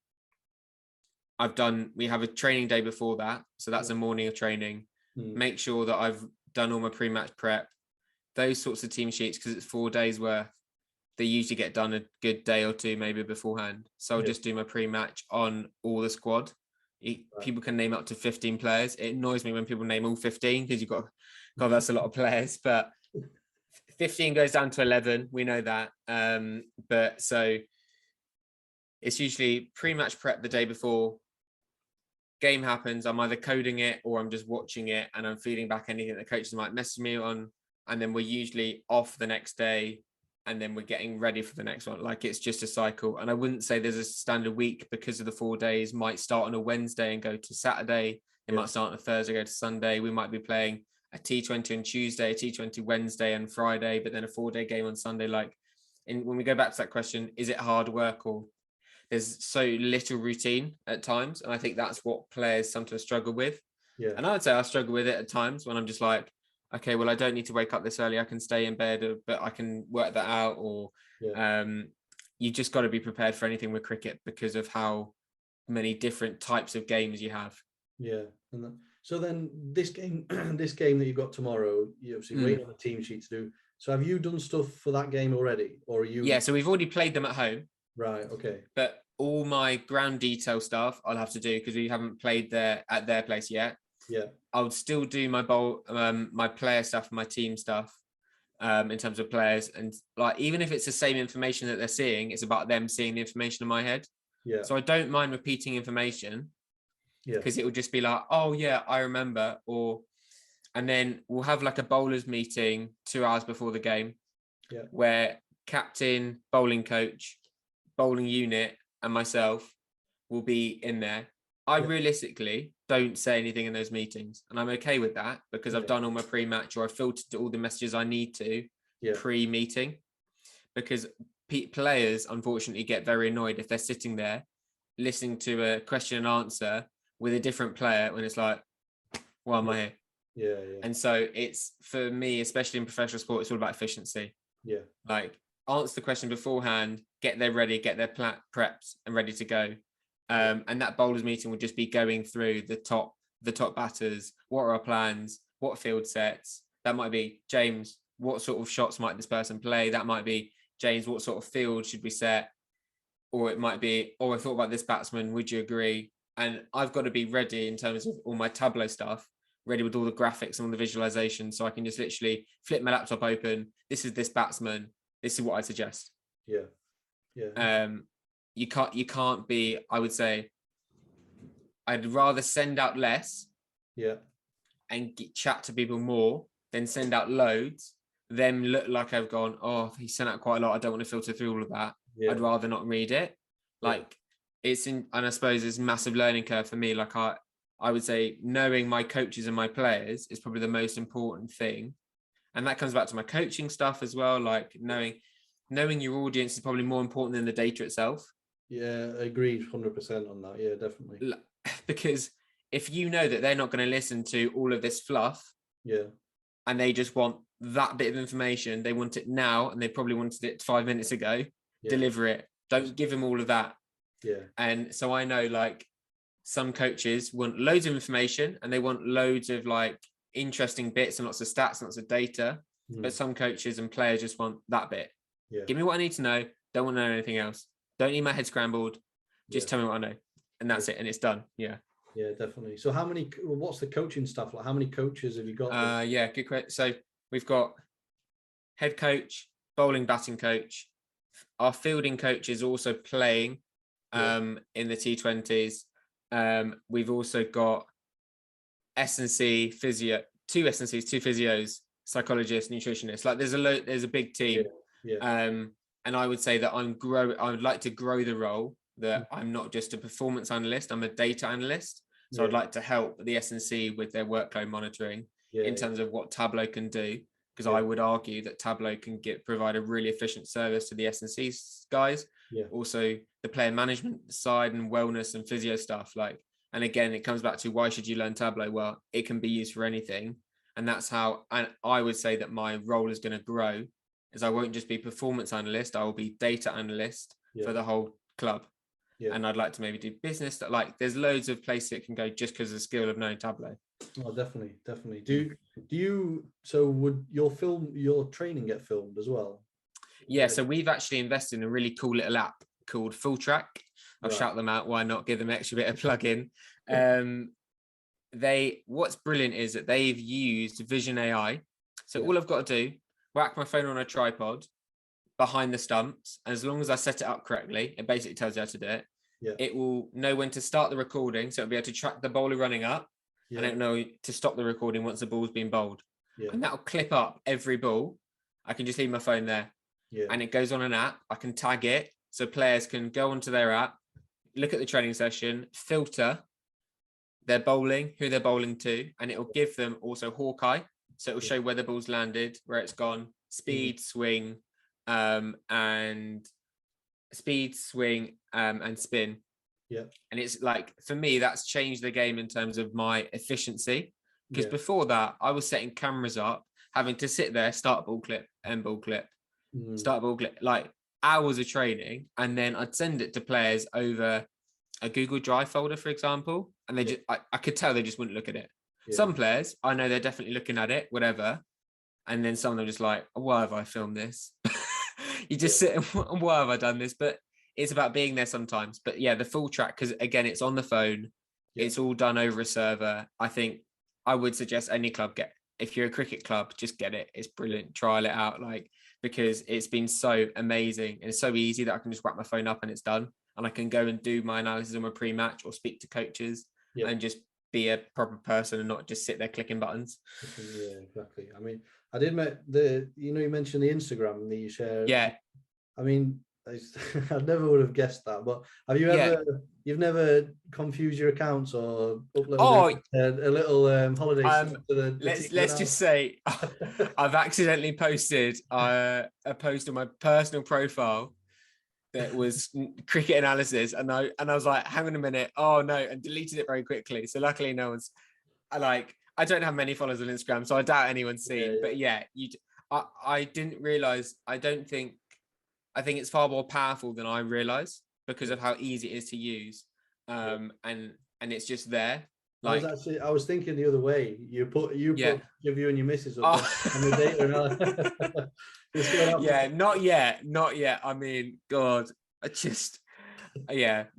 we have a training day before that. So that's a morning of training. Make sure that I've done all my pre-match prep, those sorts of team sheets, because it's 4 days worth. They usually get done a good day or two, maybe beforehand. So I'll just do my pre-match on all the squad. People can name up to 15 players. It annoys me when people name all 15 because God, that's a lot of players. But 15 goes down to 11. We know that. But so it's usually pre-match prep the day before. Game happens. I'm either coding it or I'm just watching it, and I'm feeding back anything that coaches might message me on. And then we're usually off the next day, and then we're getting ready for the next one. Like, it's just a cycle. And I wouldn't say there's a standard week, because of the 4 days. Might start on a Wednesday and go to Saturday. It might start on a Thursday, go to Sunday. We might be playing a T20 on Tuesday, a T20 Wednesday and Friday, but then a 4-day game on Sunday. Like, when we go back to that question, is it hard work, or there's so little routine at times? And I think that's what players sometimes struggle with. And I would say I struggle with it at times when I'm just like, okay, well, I don't need to wake up this early. I can stay in bed, but I can work that out. Or you just got to be prepared for anything with cricket because of how many different types of games you have. So then this game, this game that you've got tomorrow, you obviously waiting on the team sheet to do. So have you done stuff for that game already, or are you? Yeah, so we've already played them at home. Right. Okay. But all my ground detail stuff I'll have to do because we haven't played there at their place yet. I'll still do my my player stuff, my team stuff, in terms of players, and like, even if it's the same information that they're seeing, it's about them seeing the information in my head. So I don't mind repeating information, because it will just be like, oh yeah, I remember. And then we'll have like a bowlers meeting 2 hours before the game, where captain, bowling coach, bowling unit, and myself will be in there. I realistically don't say anything in those meetings, and I'm okay with that, because I've done all my pre-match, or I've filtered all the messages I need to pre-meeting, because players unfortunately get very annoyed if they're sitting there listening to a question and answer with a different player when it's like, why am I here? And so it's, for me, especially in professional sport, it's all about efficiency. Like, answer the question beforehand, get there ready, get their prepped and ready to go. And that bowlers meeting will just be going through the top batters. What are our plans? What field sets? That might be, James, what sort of shots might this person play? That might be, James, what sort of field should we set? Or it might be, oh, I thought about this batsman, would you agree? And I've got to be ready in terms of all my Tableau stuff, ready with all the graphics and all the visualization, so I can just literally flip my laptop open. This is this batsman. This is what I suggest. You can't be, I would say, I'd rather send out less and chat to people more than send out loads, then look like I've gone, oh, he sent out quite a lot, I don't want to filter through all of that. I'd rather not read it. Like, it's in, and I suppose it's a massive learning curve for me. Like, I would say knowing my coaches and my players is probably the most important thing. And that comes back to my coaching stuff as well. Like, knowing your audience is probably more important than the data itself. Agreed 100% on that. Definitely. Because if you know that they're not going to listen to all of this fluff, and they just want that bit of information, they want it now, and they probably wanted it 5 minutes ago, deliver it. Don't give them all of that. And so I know, like, some coaches want loads of information and they want loads of like interesting bits and lots of stats and lots of data, but some coaches and players just want that bit. Give me what I need to know. Don't want to know anything else. Don't need my head scrambled. Just tell me what I know, and that's it, and it's done. Definitely. So what's the coaching stuff like? How many coaches have you got? Good question. So we've got head coach, bowling, batting coach. Our fielding coach is also playing in the T20s. We've also got S&C physio, 2 S&Cs, 2 physios, psychologists, nutritionists. Like, there's a big team. And I would say that I would like to grow the role, that I'm not just a performance analyst, I'm a data analyst. So I'd like to help the S&C with their workload monitoring in terms of what Tableau can do. because I would argue that Tableau can provide a really efficient service to the S&C guys. Also the player management side and wellness and physio stuff. And again, it comes back to why should you learn Tableau? Well, it can be used for anything. And that's how, and I would say that my role is going to grow, is I won't just be performance analyst, I will be data analyst for the whole club. And I'd like to maybe do business there's loads of places it can go just because of the skill of knowing Tableau. Oh, definitely. Would your training get filmed as well? Yeah, so we've actually invested in a really cool little app called Full Track. I'll shout them out. Why not give them an extra bit of plug-in? What's brilliant is that they've used Vision AI. So all I've got to do, whack my phone on a tripod behind the stumps, and as long as I set it up correctly, it basically tells you how to do it. It will know when to start the recording, so it'll be able to track the bowler running up, and it'll know to stop the recording once the ball's been bowled. And that'll clip up every ball. I can just leave my phone there. And it goes on an app. I can tag it so players can go onto their app, look at the training session, filter their bowling, who they're bowling to, and it will give them also Hawkeye. So it will show where the ball's landed, where it's gone, speed, swing, and spin. And it's for me, that's changed the game in terms of my efficiency. Because before that, I was setting cameras up, having to sit there, start ball clip, end ball clip, start ball clip, hours of training, and then I'd send it to players over a Google Drive folder, for example, and they just I could tell they just wouldn't look at it. Some players, I know they're definitely looking at it, whatever, and then some of them just why have I filmed this? You just sit and why have I done this? But it's about being there sometimes. But the Full Track, because again, it's on the phone, it's all done over a server. I think I would suggest any club if you're a cricket club, just get it. It's brilliant. Trial it out, because it's been so amazing and it's so easy that I can just wrap my phone up and it's done. And I can go and do my analysis on my pre-match or speak to coaches and just be a proper person and not just sit there clicking buttons. Yeah, exactly. I mean, I did you mentioned the Instagram that you shared. Yeah. I mean, I never would have guessed that, but have you you've never confused your accounts or uploaded a little holiday to the let's just say I've accidentally posted a post on my personal profile that was cricket analysis, and I was like, hang on a minute, oh no, and deleted it very quickly. So luckily no one's I don't have many followers on Instagram, so I doubt anyone's seen. But I didn't realize. I think it's far more powerful than I realized because of how easy it is to use. And it's just there. I was thinking the other way. You put your view and your missus up on the data. Not yet. I mean, God, I just that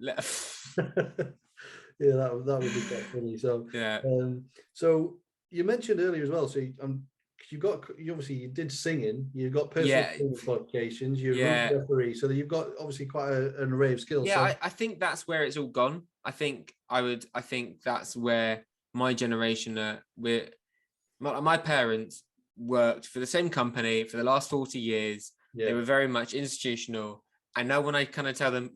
would be quite funny. So so you mentioned earlier as well. So you did singing. You've got personal qualifications. You're a referee, so you've got obviously quite an array of skills. I think that's where it's all gone. I think that's where my generation my parents worked for the same company for the last 40 years. They were very much institutional, and now when I kind of tell them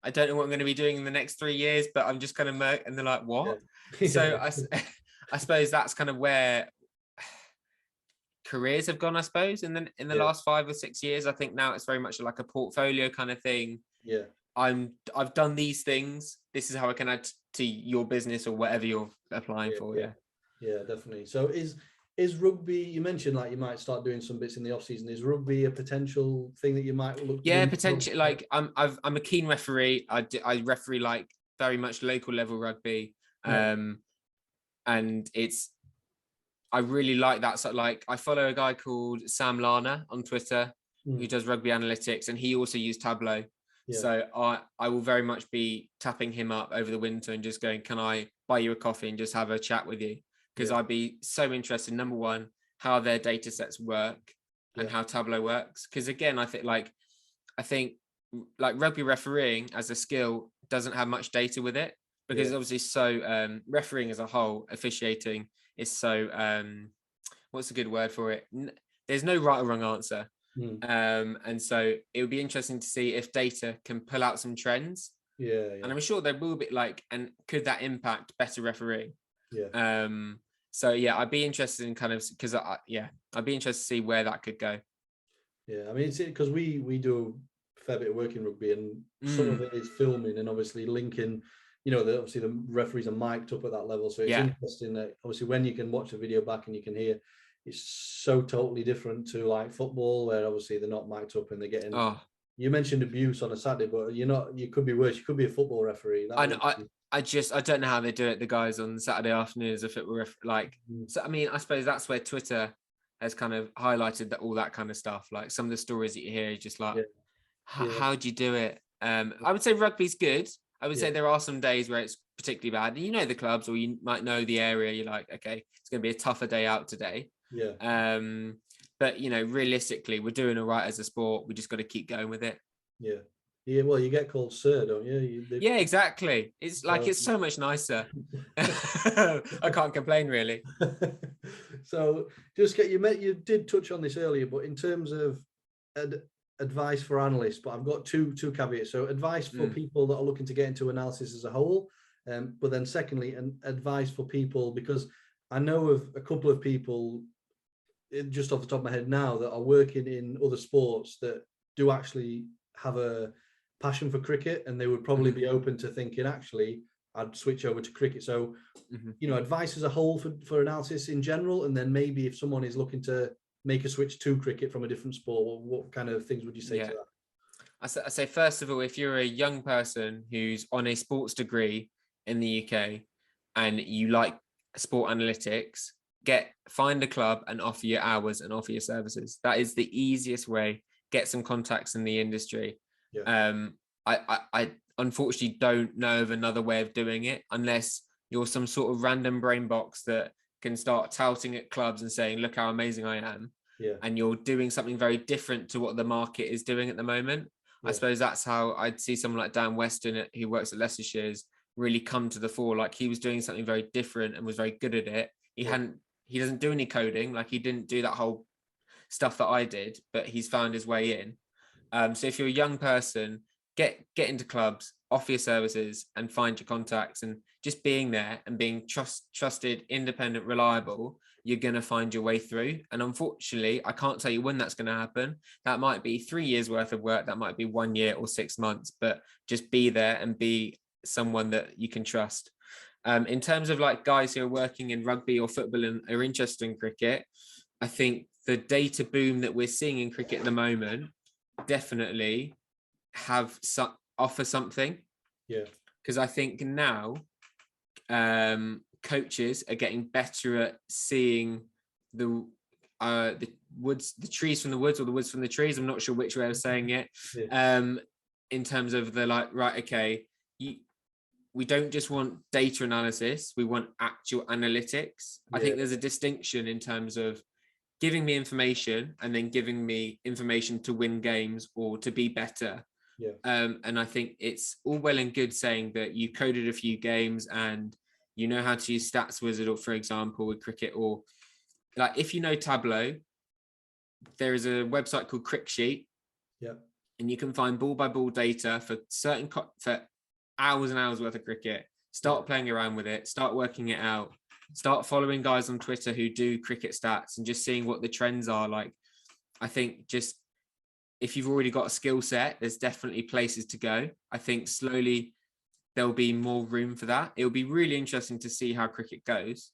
I don't know what I'm going to be doing in the next 3 years, but I'm just kind of and they're like, what? So I suppose that's kind of where careers have gone, I suppose, in the last 5 or 6 years. I think now it's very much like a portfolio kind of thing. I've done these things, this is how I can add to your business or whatever you're applying for. Definitely. So is rugby, you mentioned you might start doing some bits in the off season, is rugby a potential thing that you might look potentially? I'm a keen referee. I referee very much local level rugby, and I really like that. So I follow a guy called Sam Lana on Twitter who does rugby analytics, and he also used Tableau. So I will very much be tapping him up over the winter and just going, can I buy you a coffee and just have a chat with you? Because I'd be so interested, number one, how their data sets work and how Tableau works. Because again, I think rugby refereeing as a skill doesn't have much data with it, because it's obviously so refereeing as a whole, officiating is so what's a good word for it? There's no right or wrong answer. And so it would be interesting to see if data can pull out some trends. And I'm sure there will be and could that impact better refereeing? So yeah, I'd be interested in kind of, because I'd be interested to see where that could go. Yeah, I mean, it's because we do a fair bit of work in rugby, and some of it is filming and obviously linking. Obviously the referees are mic'd up at that level, so it's interesting that obviously when you can watch the video back and you can hear, it's so totally different to like football, where obviously they're not mic'd up and they're getting. Oh, You mentioned abuse on a Saturday, but you're not. You could be worse. You could be a football referee. I know. I don't know how they do it. The guys on Saturday afternoons, if it were like, so I mean, I suppose that's where Twitter has kind of highlighted that all that kind of stuff. Like some of the stories that you hear, just like, how do you do it? I would say rugby's good. I would say there are some days where it's particularly bad. And you know the clubs, or you might know the area. You're like, okay, it's going to be a tougher day out today. Yeah. But realistically, we're doing all right as a sport. We just got to keep going with it. Yeah. Yeah, well, you get called sir, don't you? Yeah, exactly. It's like, it's so much nicer. I can't complain, really. So just you did touch on this earlier, but in terms of advice for analysts, but I've got two caveats. So advice for people that are looking to get into analysis as a whole, but then secondly, advice for people, because I know of a couple of people just off the top of my head now that are working in other sports that do actually have a passion for cricket, and they would probably be open to thinking, actually, I'd switch over to cricket. So, advice as a whole for analysis in general, and then maybe if someone is looking to make a switch to cricket from a different sport, what kind of things would you say to that? I say, first of all, if you're a young person who's on a sports degree in the UK and you like sport analytics, find a club and offer your hours and offer your services. That is the easiest way. Get some contacts in the industry. I unfortunately don't know of another way of doing it, unless you're some sort of random brain box that can start touting at clubs and saying, look how amazing I am. And you're doing something very different to what the market is doing at the moment. I suppose that's how I'd see someone like Dan Weston, who works at Gloucestershire's, really come to the fore. Like, he was doing something very different and was very good at it. He doesn't do any coding, like he didn't do that whole stuff that I did, but he's found his way in. So if you're a young person, get into clubs, offer your services, and find your contacts, and just being there and being trusted, independent, reliable, you're going to find your way through. And unfortunately, I can't tell you when that's going to happen. That might be 3 years worth of work. That might be 1 year or 6 months, but just be there and be someone that you can trust. In terms of like guys who are working in rugby or football and are interested in cricket, I think the data boom that we're seeing in cricket at the moment definitely offer something. Because I think now coaches are getting better at seeing the trees from the woods, or the woods from the trees. I'm not sure which way I was saying it. In terms of the like, right, okay, we don't just want data analysis, we want actual analytics. I think there's a distinction in terms of giving me information and then giving me information to win games or to be better. And I think it's all well and good saying that you coded a few games and you know how to use Stats Wizard, or for example with cricket, or like if you know Tableau, there is a website called Cricksheet, and you can find ball by ball data for for hours and hours worth of cricket. Start playing around with it, start working it out, start following guys on Twitter who do cricket stats and just seeing what the trends are. Like, I think just if you've already got a skill set, there's definitely places to go. I think slowly there'll be more room for that. It'll be really interesting to see how cricket goes.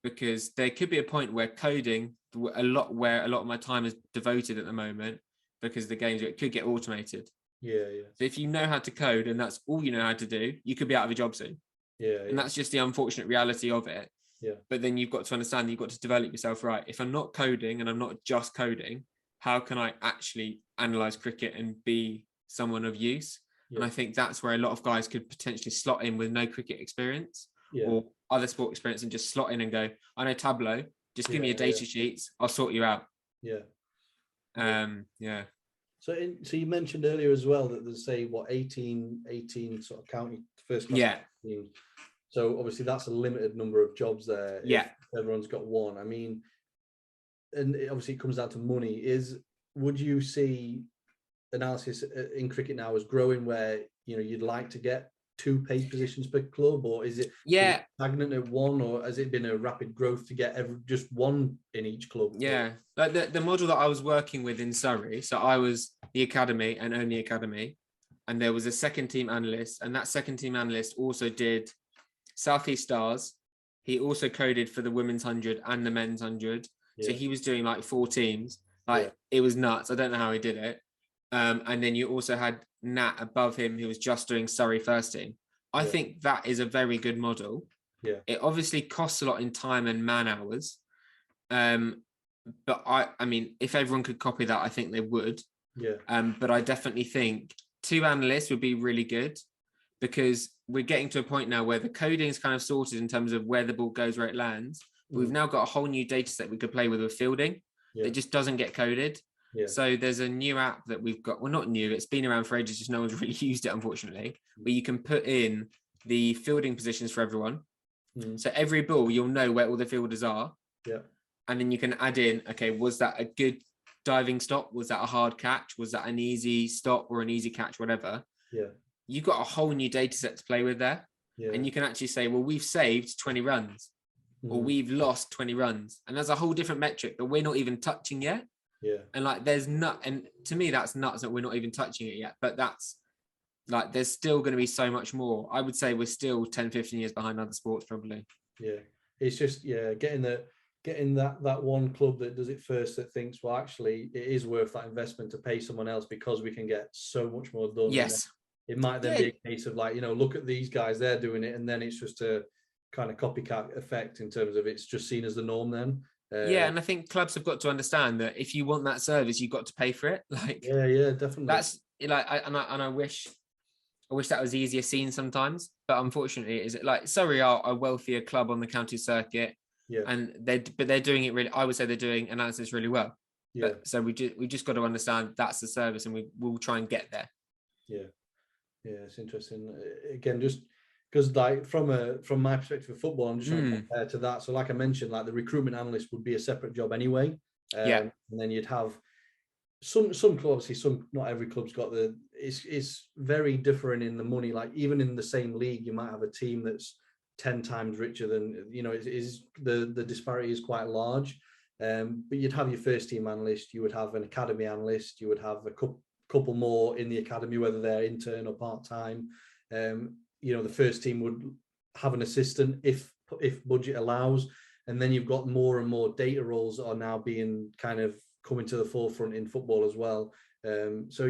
Because there could be a point where coding, where a lot of my time is devoted at the moment, because the games, it could get automated. So if you know how to code and that's all you know how to do, you could be out of a job soon. And that's just the unfortunate reality of it. But then you've got to understand that you've got to develop yourself right. If I'm not coding and I'm not just coding, how can I actually analyze cricket and be someone of use? And I think that's where a lot of guys could potentially slot in with no cricket experience or other sport experience, and just slot in and go, I know Tableau, just give me your data sheets, I'll sort you out. So you mentioned earlier as well that there's 18 sort of county first class teams. So obviously that's a limited number of jobs there. If everyone's got one. I mean, and obviously it comes down to money. Would you see analysis in cricket now as growing, where you'd like to get 2 paid positions per club, or is it stagnant at 1, or has it been a rapid growth to get just 1 in each club? Yeah, like the model that I was working with in Surrey, so I was the academy and only academy, and there was a second team analyst, and that second team analyst also did South East Stars. He also coded for the women's 100 and the men's 100. So he was doing like 4 teams. Like it was nuts. I don't know how he did it. And then you also had Nat above him, who was just doing Surrey first team. I think that is a very good model. Yeah. It obviously costs a lot in time and man hours. But I mean, if everyone could copy that, I think they would. Yeah. But I definitely think 2 analysts would be really good, because we're getting to a point now where the coding is kind of sorted in terms of where the ball goes, where it lands. We've now got a whole new data set we could play with fielding. It just doesn't get coded. Yeah. So there's a new app that we've got. Well, not new. It's been around for ages. Just no one's really used it, unfortunately. Where you can put in the fielding positions for everyone. So every ball, you'll know where all the fielders are. Yeah. And then you can add in, okay, was that a good diving stop? Was that a hard catch? Was that an easy stop or an easy catch? Whatever. Yeah. You've got a whole new data set to play with there. Yeah. And you can actually say, well, we've saved 20 runs. Or we've lost 20 runs, and there's a whole different metric that we're not even touching yet. Yeah. And like, and to me, that's nuts that we're not even touching it yet, but that's like, there's still going to be so much more. I would say we're still 10, 15 years behind other sports, probably. Yeah. It's just, getting that one club that does it first, that thinks, well, actually it is worth that investment to pay someone else because we can get so much more done. Yes. It might then be a case of like, look at these guys, they're doing it. And then it's just a kind of copycat effect in terms of it's just seen as the norm then. And I think clubs have got to understand that if you want that service, you've got to pay for it. Like, definitely. That's like, I wish that was easier seen sometimes, but unfortunately, is it like Surrey are a wealthier club on the county circuit, and they're doing it really. I would say they're doing analysis really well. Yeah. But, so we just got to understand that's the service, and we'll try and get there. Yeah, it's interesting. Again, just because like from my perspective of football, I'm just trying to compare to that. So like I mentioned, like the recruitment analyst would be a separate job anyway. And then you'd have some clubs, obviously not every club's got it's very different in the money. Like even in the same league, you might have a team that's 10 times richer than, the disparity is quite large. But you'd have your first team analyst, you would have an academy analyst, you would have a couple more in the academy, whether they're intern or part-time. The first team would have an assistant if budget allows, and then you've got more and more data roles that are now being kind of coming to the forefront in football as well. So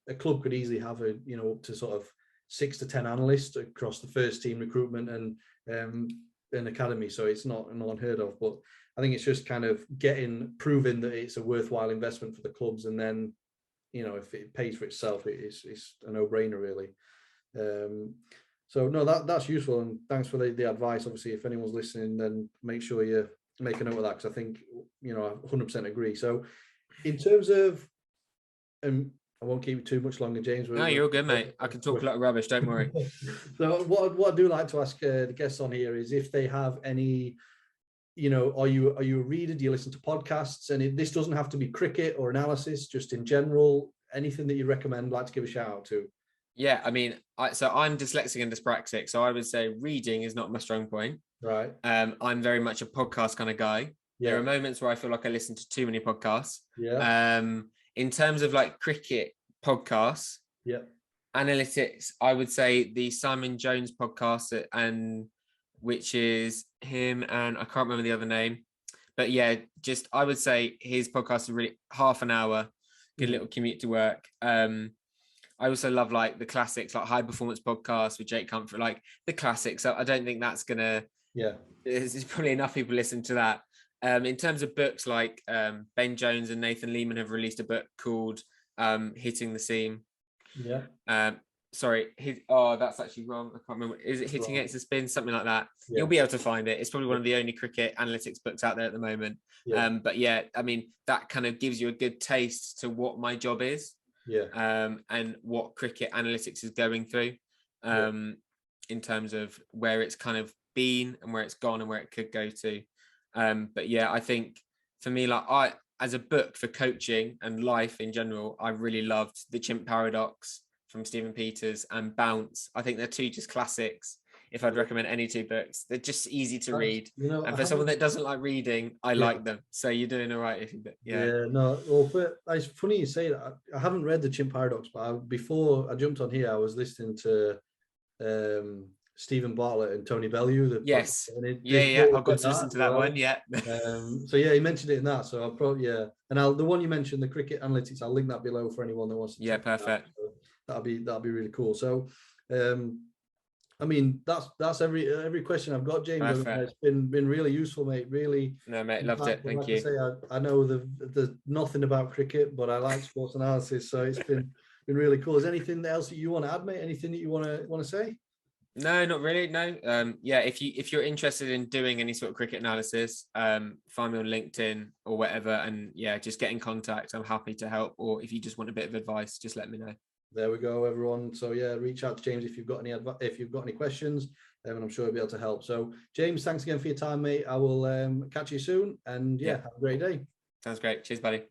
a club could easily have up to sort of 6 to 10 analysts across the first team, recruitment and an academy. So it's not unheard of, but I think it's just kind of proving that it's a worthwhile investment for the clubs, and then if it pays for itself, it's a no-brainer really. So no, that's useful, and thanks for the advice. Obviously, if anyone's listening, then make sure you make a note of that, because I think I 100% agree. So in terms of I won't keep you too much longer, James. No, you're good, mate. I can talk a lot of rubbish, don't worry. So what I do like to ask the guests on here is if they have any, are you a reader? Do you listen to podcasts? And this doesn't have to be cricket or analysis, just in general, anything that you recommend, like to give a shout out to. Yeah, I mean, so I'm dyslexic and dyspraxic, so I would say reading is not my strong point. Right. I'm very much a podcast kind of guy. Yeah. There are moments where I feel like I listen to too many podcasts. Yeah. In terms of like cricket podcasts, analytics, I would say the Simon Jones podcast, and which is him, and I can't remember the other name, but yeah, just I would say his podcast is really half an hour, good little commute to work. I also love like the classics, like High Performance Podcast with Jake Comfort, like the classics. So I don't think that's gonna. Yeah, there's probably enough people listen to that. In terms of books, like Ben Jones and Nathan Lehman have released a book called Hitting the Seam. Yeah. That's actually wrong. I can't remember. Is it Hitting It to Spin? Something like that. Yeah. You'll be able to find it. It's probably one of the only cricket analytics books out there at the moment. Yeah. But yeah, I mean, that kind of gives you a good taste to what my job is. Yeah. And what cricket analytics is going through, in terms of where it's kind of been and where it's gone and where it could go to. But yeah, I think for me, like as a book for coaching and life in general, I really loved The Chimp Paradox from Stephen Peters and Bounce. I think they're two just classics. If I'd recommend any two books, they're just easy to read. And for someone that doesn't like reading, I like them. So you're doing all right if you do. Yeah, no. Well, it's funny you say that. I haven't read the Chimp Paradox, but before I jumped on here, I was listening to Stephen Bartlett and Tony Bellew. Yes. I've got to listen to that one. Yeah. So yeah, he mentioned it in that. So I'll probably and the one you mentioned, the cricket analytics, I'll link that below for anyone that wants to. Yeah, perfect. So that'll be really cool. So, I mean, that's every question I've got, James. It's been really useful, mate. Really. No, mate, loved it. Thank you. I know there's nothing about cricket, but I like sports analysis, so it's been really cool. Is there anything else that you want to add, mate? Anything that you want to say? No, not really. No. If you're interested in doing any sort of cricket analysis, find me on LinkedIn or whatever, and just get in contact. I'm happy to help. Or if you just want a bit of advice, just let me know. There we go, everyone. So reach out to James if you've got any questions, and I'm sure he'll be able to help. So James, thanks again for your time, mate. I will catch you soon, and have a great day. Sounds great. Cheers, buddy.